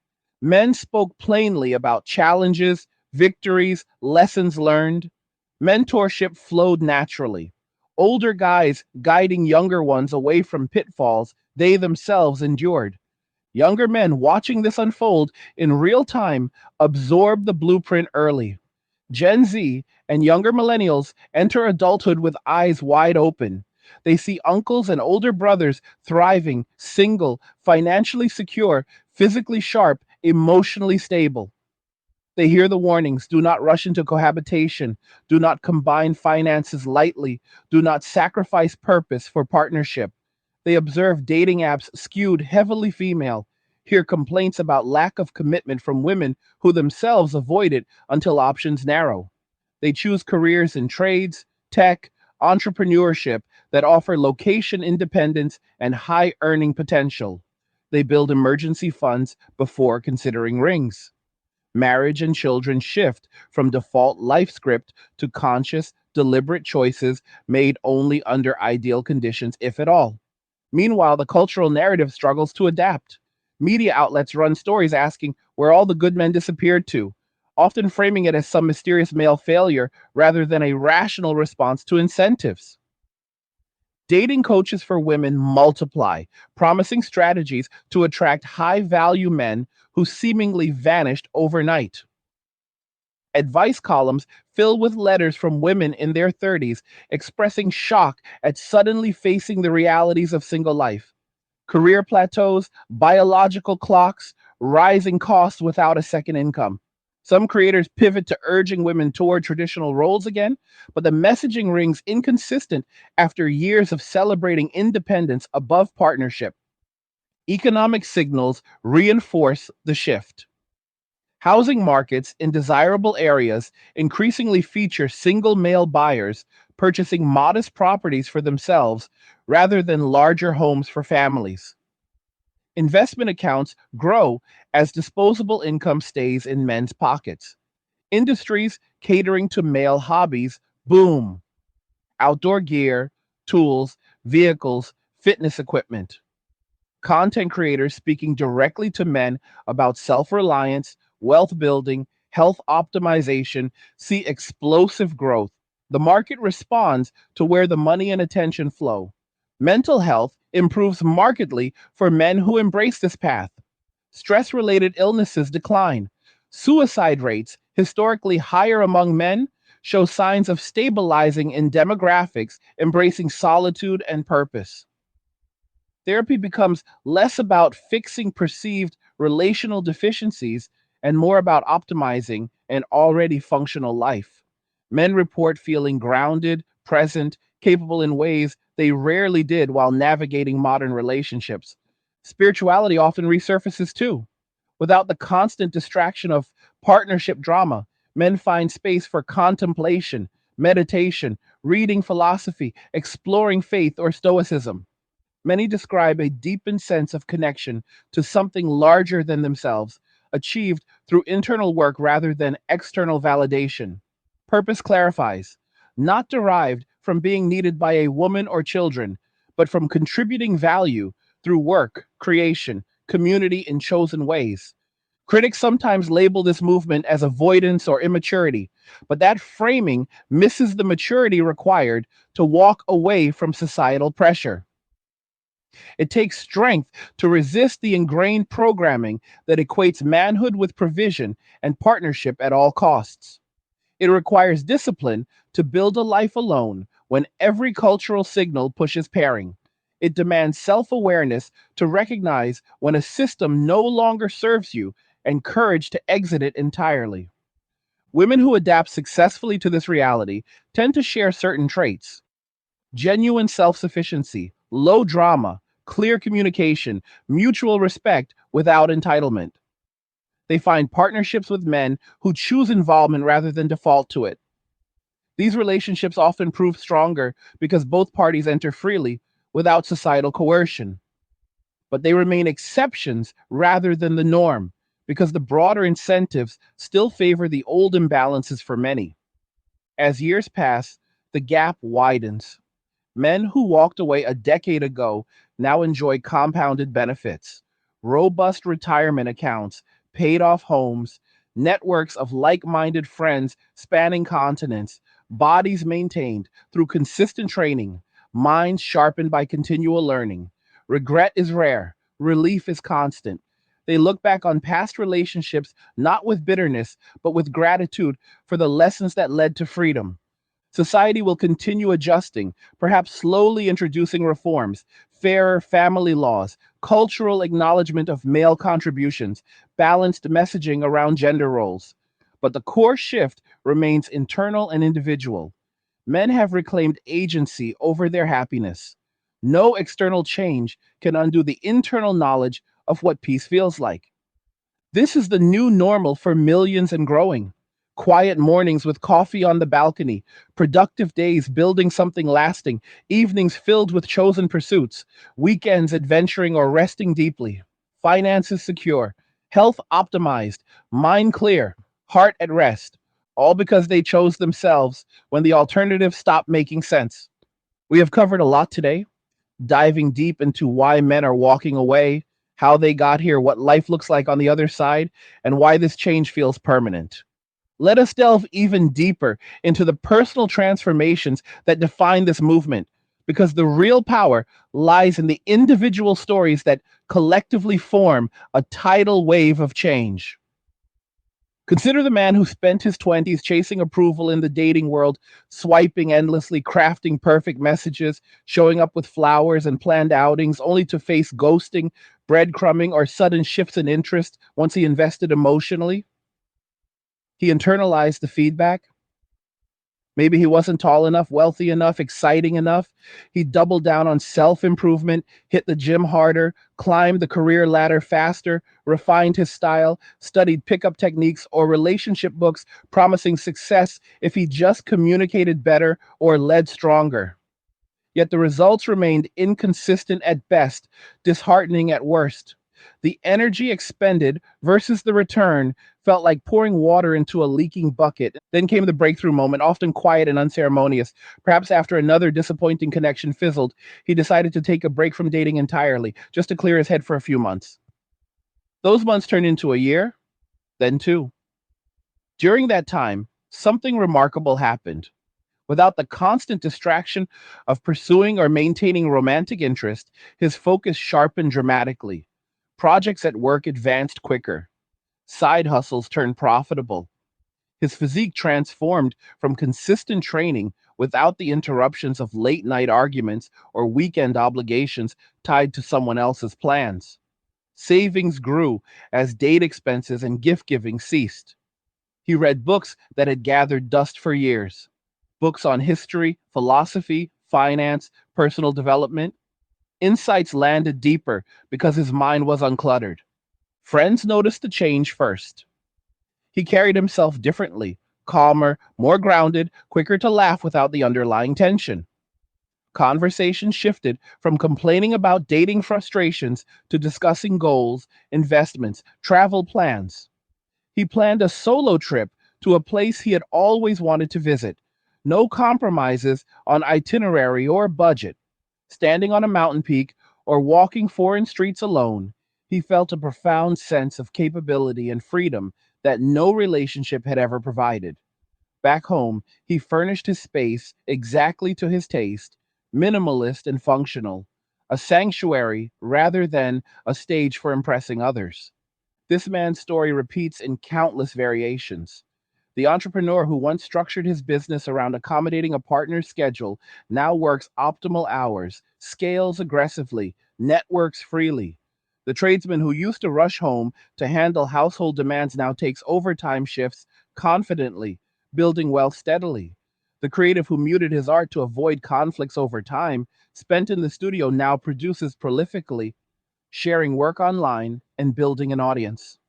Men spoke plainly about challenges, victories, lessons learned. Mentorship flowed naturally. Older guys guiding younger ones away from pitfalls they themselves endured. Younger men watching this unfold in real time absorb the blueprint early. Gen Z and younger millennials enter adulthood with eyes wide open. They see uncles and older brothers thriving, single, financially secure, physically sharp, emotionally stable. They hear the warnings: do not rush into cohabitation, do not combine finances lightly, do not sacrifice purpose for partnership. They observe dating apps skewed heavily female, hear complaints about lack of commitment from women who themselves avoid it until options narrow. They choose careers in trades, tech, entrepreneurship that offer location independence and high earning potential. They build emergency funds before considering rings. Marriage and children shift from default life script to conscious, deliberate choices made only under ideal conditions, if at all. Meanwhile, the cultural narrative struggles to adapt. Media outlets run stories asking where all the good men disappeared to, often framing it as some mysterious male failure rather than a rational response to incentives. Dating coaches for women multiply, promising strategies to attract high value men who seemingly vanished overnight. Advice columns fill with letters from women in their 30s expressing shock at suddenly facing the realities of single life. Career plateaus, biological clocks, rising costs without a second income. Some creators pivot to urging women toward traditional roles again, but the messaging rings inconsistent after years of celebrating independence above partnership. Economic signals reinforce the shift. Housing markets in desirable areas increasingly feature single male buyers purchasing modest properties for themselves rather than larger homes for families. Investment accounts grow as disposable income stays in men's pockets. Industries catering to male hobbies boom. Outdoor gear, tools, vehicles, fitness equipment. Content creators speaking directly to men about self reliance, wealth building, health optimization see explosive growth. The market responds to where the money and attention flow. Mental health improves markedly for men who embrace this path. Stress related illnesses decline. Suicide rates, historically higher among men, show signs of stabilizing in demographics embracing solitude and purpose. Therapy becomes less about fixing perceived relational deficiencies and more about optimizing an already functional life. Men report feeling grounded, present, capable in ways they rarely did while navigating modern relationships. Spirituality often resurfaces too. Without the constant distraction of partnership drama, men find space for contemplation, meditation, reading philosophy, exploring faith or stoicism. Many describe a deepened sense of connection to something larger than themselves, achieved through internal work rather than external validation. Purpose clarifies, not derived from being needed by a woman or children, but from contributing value through work, creation, community in chosen ways. Critics sometimes label this movement as avoidance or immaturity, but that framing misses the maturity required to walk away from societal pressure. It takes strength to resist the ingrained programming that equates manhood with provision and partnership at all costs. It requires discipline to build a life alone when every cultural signal pushes pairing. It demands self awareness to recognize when a system no longer serves you and courage to exit it entirely. Women who adapt successfully to this reality tend to share certain traits: genuine self sufficiency, low drama, clear communication, mutual respect without entitlement. They find partnerships with men who choose involvement rather than default to it. These relationships often prove stronger because both parties enter freely without societal coercion. But they remain exceptions rather than the norm because the broader incentives still favor the old imbalances for many. As years pass, the gap widens. Men who walked away a decade ago now enjoy compounded benefits, robust retirement accounts, paid off homes, networks of like minded friends spanning continents, bodies maintained through consistent training, minds sharpened by continual learning. Regret is rare, relief is constant. They look back on past relationships not with bitterness, but with gratitude for the lessons that led to freedom. Society will continue adjusting, perhaps slowly introducing reforms, fairer family laws, cultural acknowledgement of male contributions, balanced messaging around gender roles. But the core shift remains internal and individual. Men have reclaimed agency over their happiness. No external change can undo the internal knowledge of what peace feels like. This is the new normal for millions and growing. Quiet mornings with coffee on the balcony, productive days building something lasting, evenings filled with chosen pursuits, weekends adventuring or resting deeply, finances secure, health optimized, mind clear, heart at rest, all because they chose themselves when the alternative stopped making sense. We have covered a lot today, diving deep into why men are walking away, how they got here, what life looks like on the other side, and why this change feels permanent. Let us delve even deeper into the personal transformations that define this movement, because the real power lies in the individual stories that collectively form a tidal wave of change. Consider the man who spent his 20s chasing approval in the dating world, swiping endlessly, crafting perfect messages, showing up with flowers and planned outings, only to face ghosting, breadcrumbing, or sudden shifts in interest once he invested emotionally. He internalized the feedback. Maybe he wasn't tall enough, wealthy enough, exciting enough. He doubled down on self improvement, hit the gym harder, climbed the career ladder faster, refined his style, studied pickup techniques or relationship books promising success if he just communicated better or led stronger. Yet the results remained inconsistent at best, disheartening at worst. The energy expended versus the return felt like pouring water into a leaking bucket. Then came the breakthrough moment, often quiet and unceremonious. Perhaps after another disappointing connection fizzled, he decided to take a break from dating entirely, just to clear his head for a few months. Those months turned into a year, then two. During that time, something remarkable happened. Without the constant distraction of pursuing or maintaining romantic interest, his focus sharpened dramatically. Projects at work advanced quicker. Side hustles turned profitable. His physique transformed from consistent training without the interruptions of late night arguments or weekend obligations tied to someone else's plans. Savings grew as date expenses and gift giving ceased. He read books that had gathered dust for years, books on history, philosophy, finance, personal development. Insights landed deeper because his mind was uncluttered. Friends noticed the change first. He carried himself differently, calmer, more grounded, quicker to laugh without the underlying tension. Conversation shifted from complaining about dating frustrations to discussing goals, investments, travel plans. He planned a solo trip to a place he had always wanted to visit. No compromises on itinerary or budget. Standing on a mountain peak or walking foreign streets alone, he felt a profound sense of capability and freedom that no relationship had ever provided. Back home, he furnished his space exactly to his taste, minimalist and functional, a sanctuary rather than a stage for impressing others. This man's story repeats in countless variations. The entrepreneur who once structured his business around accommodating a partner's schedule now works optimal hours, scales aggressively, networks freely. The tradesman who used to rush home to handle household demands now takes overtime shifts confidently, building wealth steadily. The creative who muted his art to avoid conflicts over time, spent in the studio, now produces prolifically, sharing work online and building an audience.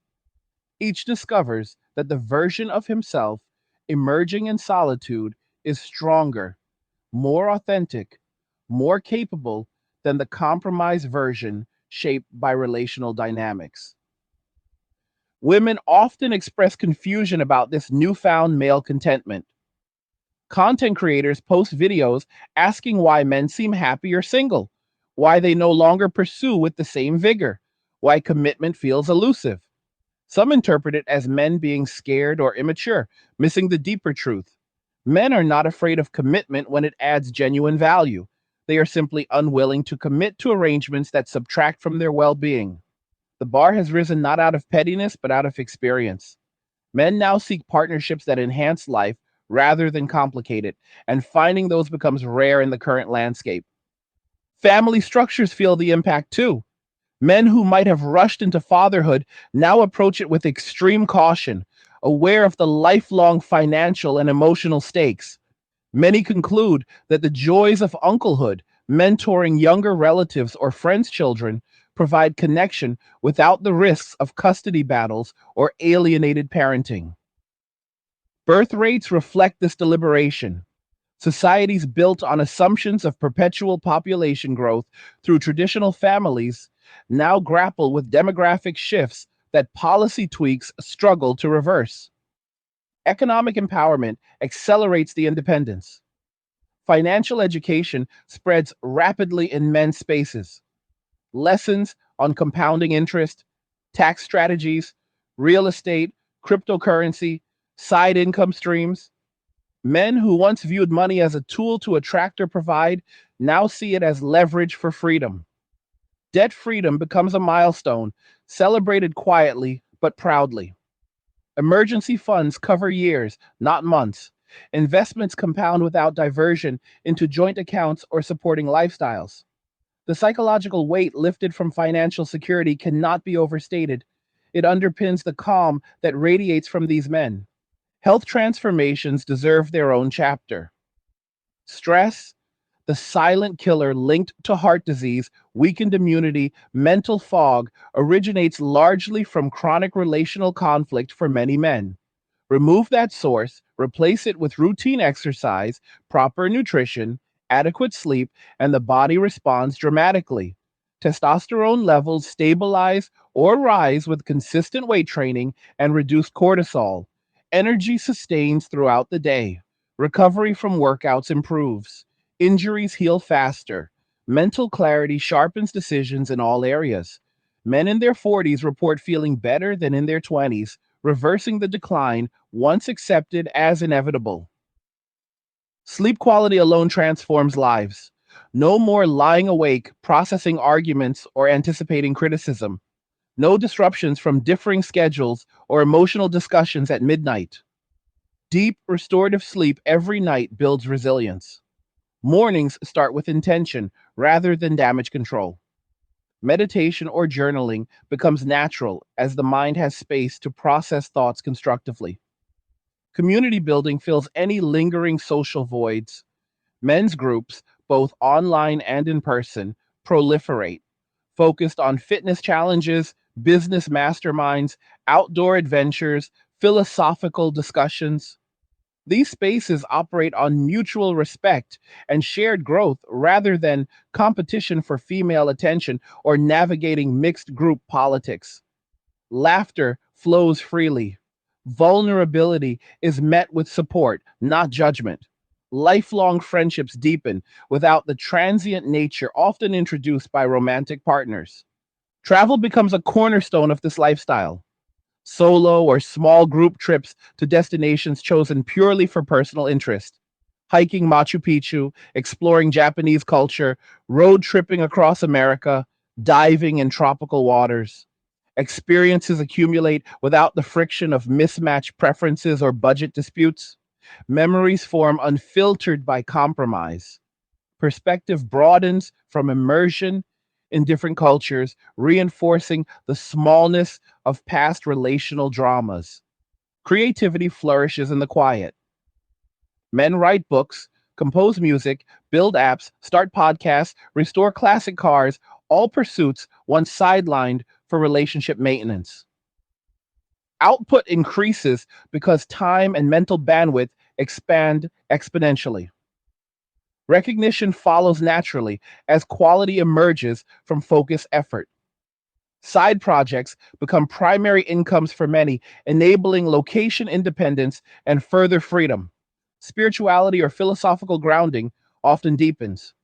Each discovers that the version of himself emerging in solitude is stronger, more authentic, more capable than the compromised version shaped by relational dynamics. Women often express confusion about this newfound male contentment. Content creators post videos asking why men seem happier single, why they no longer pursue with the same vigor, why commitment feels elusive. Some interpret it as men being scared or immature, missing the deeper truth. Men are not afraid of commitment when it adds genuine value. They are simply unwilling to commit to arrangements that subtract from their well being. The bar has risen not out of pettiness, but out of experience. Men now seek partnerships that enhance life rather than complicate it, and finding those becomes rare in the current landscape. Family structures feel the impact too. Men who might have rushed into fatherhood now approach it with extreme caution, aware of the lifelong financial and emotional stakes. Many conclude that the joys of unclehood, mentoring younger relatives or friends' children, provide connection without the risks of custody battles or alienated parenting. Birth rates reflect this deliberation. Societies built on assumptions of perpetual population growth through traditional families now grapple with demographic shifts that policy tweaks struggle to reverse. Economic empowerment accelerates the independence. Financial education spreads rapidly in men's spaces. Lessons on compounding interest, tax strategies, real estate, cryptocurrency, side income streams. Men who once viewed money as a tool to attract or provide now see it as leverage for freedom. Debt freedom becomes a milestone, celebrated quietly but proudly. Emergency funds cover years, not months. Investments compound without diversion into joint accounts or supporting lifestyles. The psychological weight lifted from financial security cannot be overstated. It underpins the calm that radiates from these men. Health transformations deserve their own chapter. Stress, the silent killer linked to heart disease, weakened immunity, mental fog, originates largely from chronic relational conflict for many men. Remove that source, replace it with routine exercise, proper nutrition, adequate sleep, and the body responds dramatically. Testosterone levels stabilize or rise with consistent weight training and reduced cortisol. Energy sustains throughout the day. Recovery from workouts improves. Injuries heal faster. Mental clarity sharpens decisions in all areas. Men in their 40s report feeling better than in their 20s, reversing the decline once accepted as inevitable. Sleep quality alone transforms lives. No more lying awake, processing arguments, or anticipating criticism. No disruptions from differing schedules or emotional discussions at midnight. Deep, restorative sleep every night builds resilience. Mornings start with intention rather than damage control. Meditation or journaling becomes natural as the mind has space to process thoughts constructively. Community building fills any lingering social voids. Men's groups, both online and in person, proliferate, focused on fitness challenges, business masterminds, outdoor adventures, philosophical discussions. These spaces operate on mutual respect and shared growth rather than competition for female attention or navigating mixed group politics. Laughter flows freely. Vulnerability is met with support, not judgment. Lifelong friendships deepen without the transient nature often introduced by romantic partners. Travel becomes a cornerstone of this lifestyle. Solo or small group trips to destinations chosen purely for personal interest. Hiking Machu Picchu, exploring Japanese culture, road tripping across America, diving in tropical waters. Experiences accumulate without the friction of mismatched preferences or budget disputes. Memories form unfiltered by compromise. Perspective broadens from immersion in different cultures, reinforcing the smallness of past relational dramas. Creativity flourishes in the quiet. Men write books, compose music, build apps, start podcasts, restore classic cars, all pursuits once sidelined for relationship maintenance. Output increases because time and mental bandwidth expand exponentially. Recognition follows naturally as quality emerges from focused effort. Side projects become primary incomes for many, enabling location independence and further freedom. Spirituality or philosophical grounding often deepens.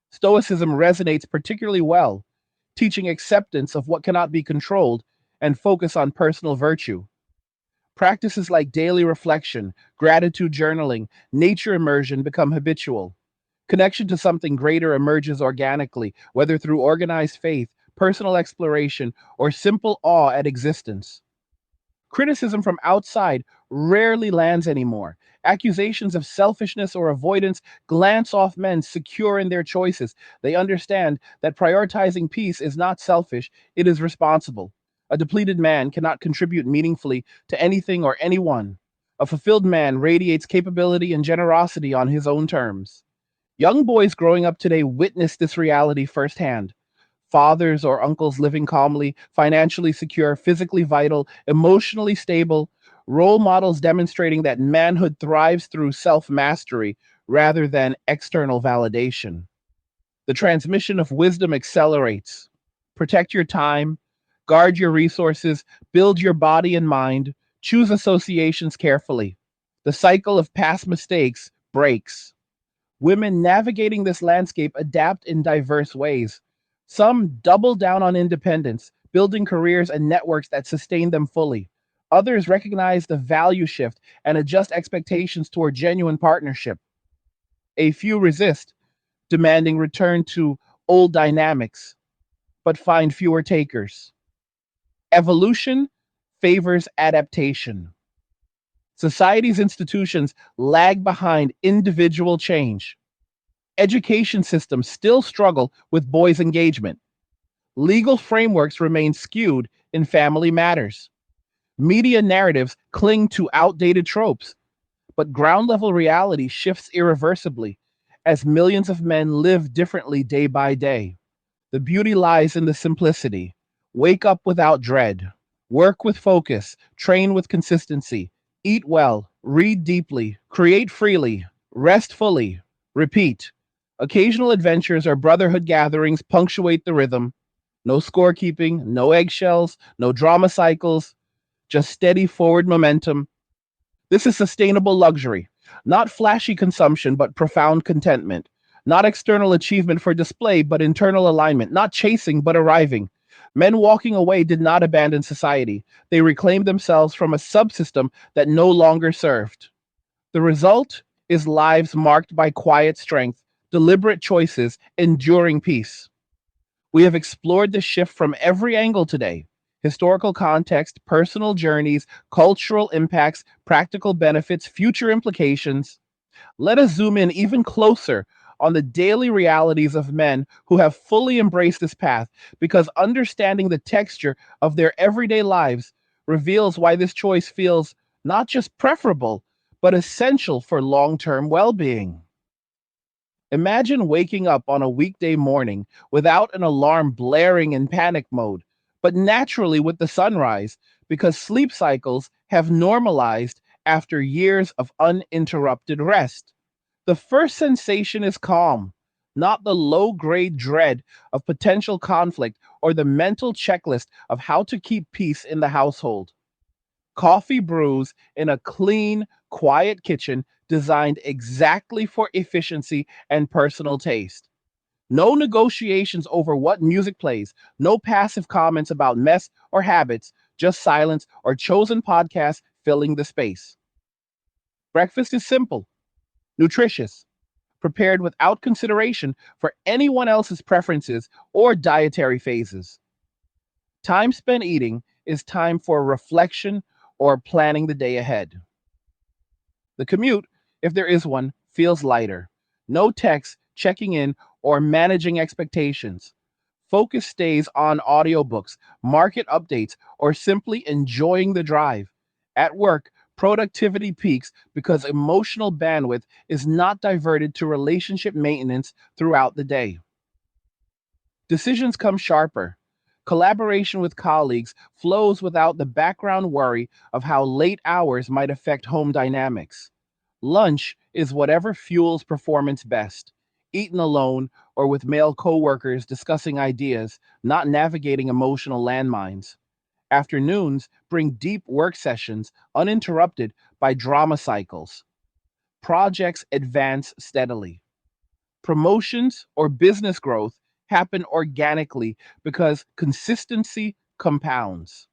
Stoicism resonates particularly well, teaching acceptance of what cannot be controlled and focus on personal virtue. Practices like daily reflection, gratitude journaling, nature immersion become habitual. Connection to something greater emerges organically, whether through organized faith, personal exploration, or simple awe at existence. Criticism from outside rarely lands anymore. Accusations of selfishness or avoidance glance off men secure in their choices. They understand that prioritizing peace is not selfish, it is responsible. A depleted man cannot contribute meaningfully to anything or anyone. A fulfilled man radiates capability and generosity on his own terms. Young boys growing up today witness this reality firsthand. Fathers or uncles living calmly, financially secure, physically vital, emotionally stable, role models demonstrating that manhood thrives through self mastery rather than external validation. The transmission of wisdom accelerates. Protect your time, guard your resources, build your body and mind, choose associations carefully. The cycle of past mistakes breaks. Women navigating this landscape adapt in diverse ways. Some double down on independence, building careers and networks that sustain them fully. Others recognize the value shift and adjust expectations toward genuine partnership. A few resist, demanding return to old dynamics, but find fewer takers. Evolution favors adaptation. Society's institutions lag behind individual change. Education systems still struggle with boys' engagement. Legal frameworks remain skewed in family matters. Media narratives cling to outdated tropes, but ground level reality shifts irreversibly as millions of men live differently day by day. The beauty lies in the simplicity. Wake up without dread. Work with focus. Train with consistency. Eat well. Read deeply. Create freely. Rest fully. Repeat. Occasional adventures or brotherhood gatherings punctuate the rhythm. No scorekeeping, no eggshells, no drama cycles, just steady forward momentum. This is sustainable luxury, not flashy consumption, but profound contentment. Not external achievement for display, but internal alignment. Not chasing, but arriving. Men walking away did not abandon society. They reclaimed themselves from a subsystem that no longer served. The result is lives marked by quiet strength, deliberate choices, enduring peace. We have explored this shift from every angle today: historical context, personal journeys, cultural impacts, practical benefits, future implications. Let us zoom in even closer on the daily realities of men who have fully embraced this path, because understanding the texture of their everyday lives reveals why this choice feels not just preferable, but essential for long term well being. Imagine waking up on a weekday morning without an alarm blaring in panic mode, but naturally with the sunrise, because sleep cycles have normalized after years of uninterrupted rest. The first sensation is calm, not the low grade dread of potential conflict or the mental checklist of how to keep peace in the household. Coffee brews in a clean, quiet kitchen designed exactly for efficiency and personal taste. No negotiations over what music plays, no passive comments about mess or habits, just silence or chosen podcasts filling the space. Breakfast is simple, nutritious, prepared without consideration for anyone else's preferences or dietary phases. Time spent eating is time for reflection or planning the day ahead. The commute, if there is one, feels lighter. No text, checking in, or managing expectations. Focus stays on audiobooks, market updates, or simply enjoying the drive. At work, productivity peaks because emotional bandwidth is not diverted to relationship maintenance throughout the day. Decisions come sharper. Collaboration with colleagues flows without the background worry of how late hours might affect home dynamics. Lunch is whatever fuels performance best, eaten alone or with male coworkers discussing ideas, not navigating emotional landmines. Afternoons bring deep work sessions uninterrupted by drama cycles. Projects advance steadily. Promotions or business growth happen organically because consistency compounds.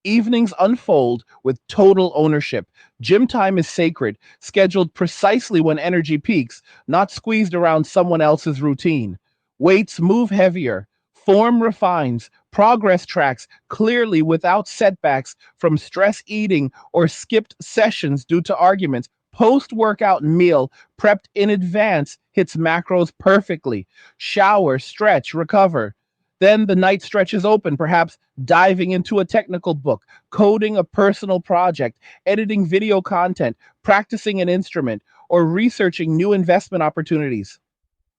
Evenings unfold with total ownership. Gym time is sacred, scheduled precisely when energy peaks, not squeezed around someone else's routine. Weights move heavier, form refines, progress tracks clearly without setbacks from stress eating or skipped sessions due to arguments. Post workout meal prepped in advance hits macros perfectly. Shower, stretch, recover. Then the night stretches open, perhaps diving into a technical book, coding a personal project, editing video content, practicing an instrument, or researching new investment opportunities.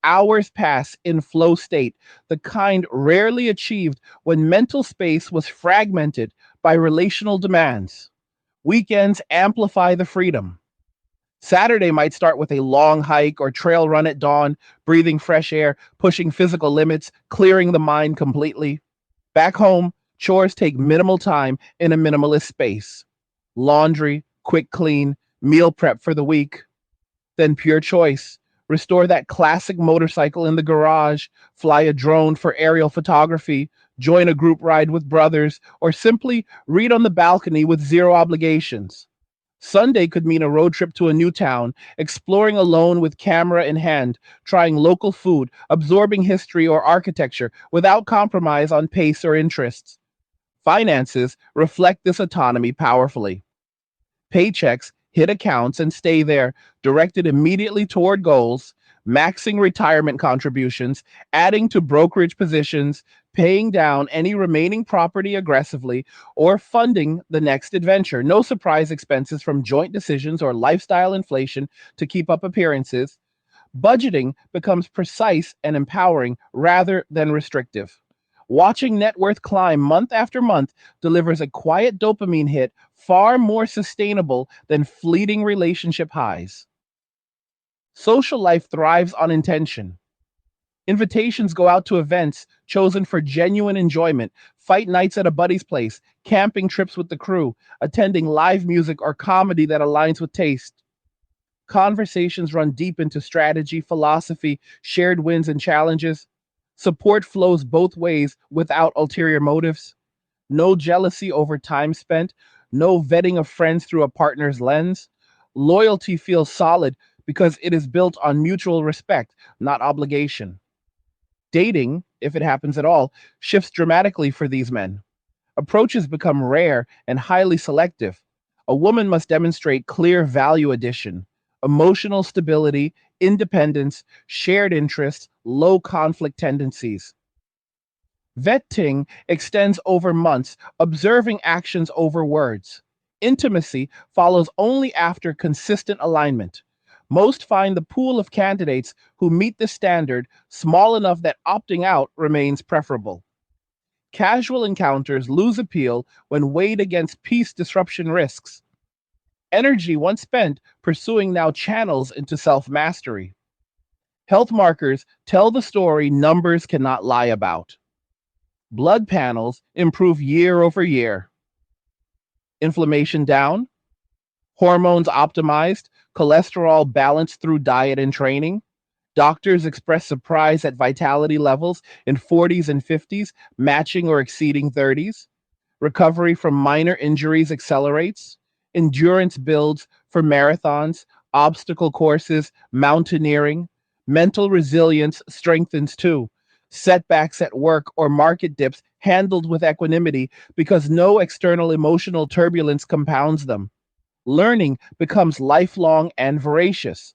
Hours pass in flow state, the kind rarely achieved when mental space was fragmented by relational demands. Weekends amplify the freedom. Saturday might start with a long hike or trail run at dawn, breathing fresh air, pushing physical limits, clearing the mind completely. Back home, chores take minimal time in a minimalist space. Laundry, quick clean, meal prep for the week. Then pure choice. Restore that classic motorcycle in the garage, fly a drone for aerial photography, join a group ride with brothers, or simply read on the balcony with zero obligations. Sunday could mean a road trip to a new town, exploring alone with camera in hand, trying local food, absorbing history or architecture without compromise on pace or interests. Finances reflect this autonomy powerfully. Paychecks hit accounts and stay there, directed immediately toward goals, maxing retirement contributions, adding to brokerage positions, paying down any remaining property aggressively, or funding the next adventure. No surprise expenses from joint decisions or lifestyle inflation to keep up appearances. Budgeting becomes precise and empowering rather than restrictive. Watching net worth climb month after month delivers a quiet dopamine hit far more sustainable than fleeting relationship highs. Social life thrives on intention. Invitations go out to events chosen for genuine enjoyment, fight nights at a buddy's place, camping trips with the crew, attending live music or comedy that aligns with taste. Conversations run deep into strategy, philosophy, shared wins and challenges. Support flows both ways without ulterior motives. No jealousy over time spent, no vetting of friends through a partner's lens. Loyalty feels solid because it is built on mutual respect, not obligation. Dating, if it happens at all, shifts dramatically for these men. Approaches become rare and highly selective. A woman must demonstrate clear value addition, emotional stability, independence, shared interests, low conflict tendencies. Vetting extends over months, observing actions over words. Intimacy follows only after consistent alignment. Most find the pool of candidates who meet the standard small enough that opting out remains preferable. Casual encounters lose appeal when weighed against peace disruption risks. Energy once spent pursuing now channels into self mastery. Health markers tell the story numbers cannot lie about. Blood panels improve year over year. Inflammation down, hormones optimized, cholesterol balanced through diet and training. Doctors express surprise at vitality levels in 40s and 50s, matching or exceeding 30s. Recovery from minor injuries accelerates. Endurance builds for marathons, obstacle courses, mountaineering. Mental resilience strengthens too. Setbacks at work or market dips handled with equanimity because no external emotional turbulence compounds them. Learning becomes lifelong and voracious.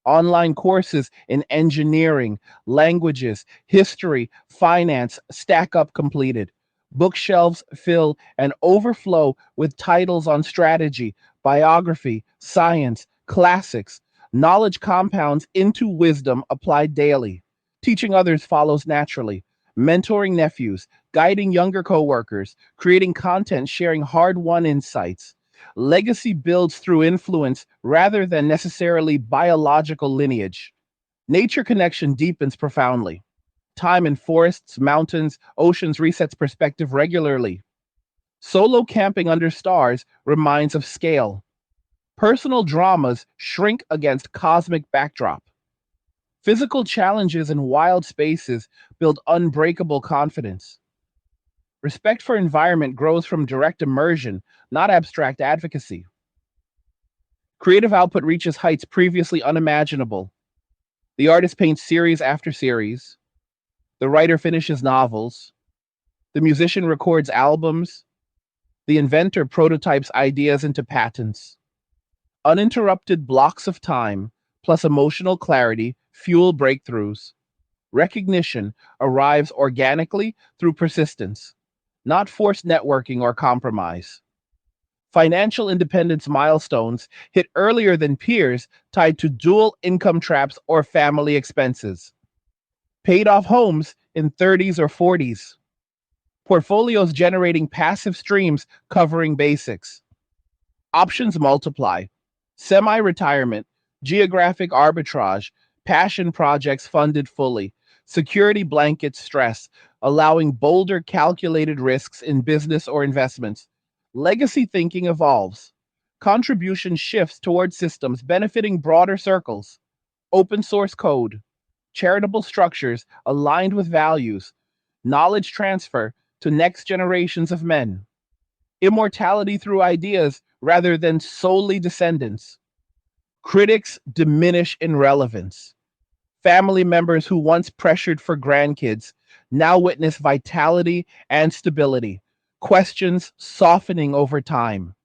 Online courses in engineering, languages, history, finance stack up completed. Bookshelves fill and overflow with titles on strategy, biography, science, classics. Knowledge compounds into wisdom applied daily. Teaching others follows naturally. Mentoring nephews, guiding younger coworkers, creating content sharing hard-won insights. Legacy builds through influence rather than necessarily biological lineage. Nature connection deepens profoundly. Time in forests, mountains, oceans resets perspective regularly. Solo camping under stars reminds of scale. Personal dramas shrink against cosmic backdrop. Physical challenges in wild spaces build unbreakable confidence. Respect for environment grows from direct immersion, not abstract advocacy. Creative output reaches heights previously unimaginable. The artist paints series after series. The writer finishes novels. The musician records albums. The inventor prototypes ideas into patents. Uninterrupted blocks of time plus emotional clarity fuel breakthroughs. Recognition arrives organically through persistence, not forced networking or compromise. Financial independence milestones hit earlier than peers tied to dual income traps or family expenses. Paid off homes in 30s or 40s. Portfolios generating passive streams covering basics. Options multiply. Semi retirement, geographic arbitrage, passion projects funded fully, security blankets stress, allowing bolder calculated risks in business or investments. Legacy thinking evolves. Contribution shifts toward systems benefiting broader circles. Open source code, charitable structures aligned with values, knowledge transfer to next generations of men. Immortality through ideas rather than solely descendants. Critics diminish in relevance. Family members who once pressured for grandkids now witness vitality and stability. Questions softening over time.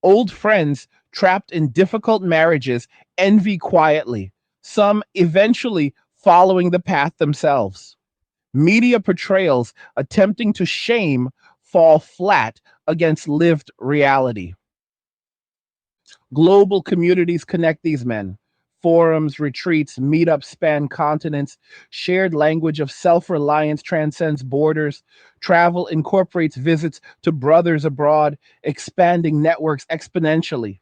Old friends trapped in difficult marriages envy quietly, some eventually following the path themselves. Media portrayals attempting to shame fall flat against lived reality. Global communities connect these men. Forums, retreats, meetups span continents. Shared language of self reliance transcends borders. Travel incorporates visits to brothers abroad, expanding networks exponentially.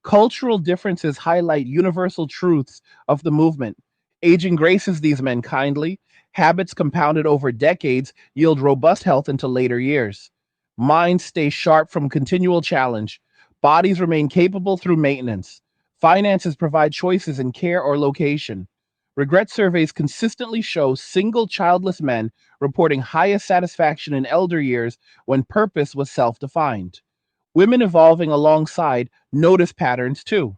Cultural differences highlight universal truths of the movement. Aging graces these men kindly. Habits compounded over decades yield robust health into later years. Minds stay sharp from continual challenge. Bodies remain capable through maintenance. Finances provide choices in care or location. Regret surveys consistently show single childless men reporting highest satisfaction in elder years when purpose was self defined. Women evolving alongside notice patterns too.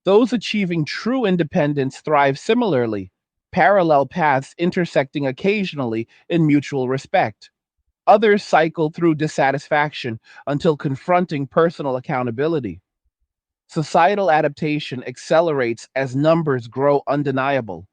Those achieving true independence thrive similarly, parallel paths intersecting occasionally in mutual respect. Others cycle through dissatisfaction until confronting personal accountability. Societal adaptation accelerates as numbers grow undeniable.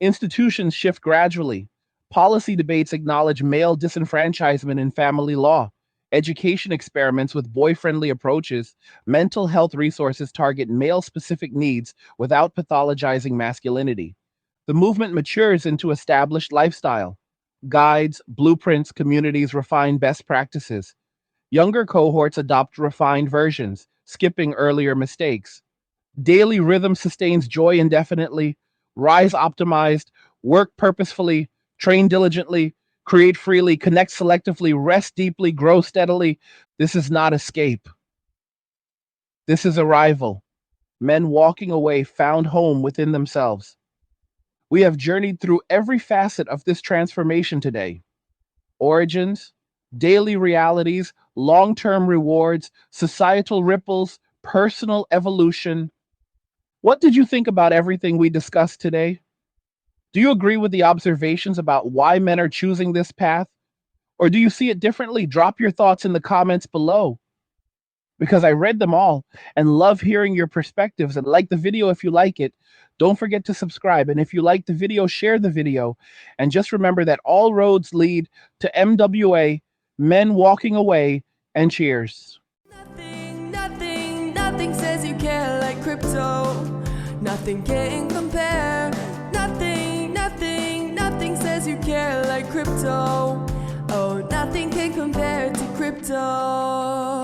Institutions shift gradually. Policy debates acknowledge male disenfranchisement in family law. Education experiments with boy friendly approaches. Mental health resources target male specific needs without pathologizing masculinity. The movement matures into established lifestyle. Guides, blueprints, communities refine best practices. Younger cohorts adopt refined versions. skipping earlier mistakes. Daily rhythm sustains joy indefinitely. Rise optimized, work purposefully, train diligently, create freely, connect selectively, rest deeply, grow steadily. This is not escape. This is arrival. Men walking away found home within themselves. We have journeyed through every facet of this transformation today: origins, daily realities, long term rewards, societal ripples, personal evolution. What did you think about everything we discussed today? Do you agree with the observations about why men are choosing this path? Or do you see it differently? Drop your thoughts in the comments below, because I read them all and love hearing your perspectives. And like the video if you like it. Don't forget to subscribe. And if you like the video, share the video. And just remember that all roads lead to MWA, men walking away, and cheers. Nothing says you care like crypto. Nothing can compare. Nothing says you care like crypto. Oh, nothing can compare to crypto.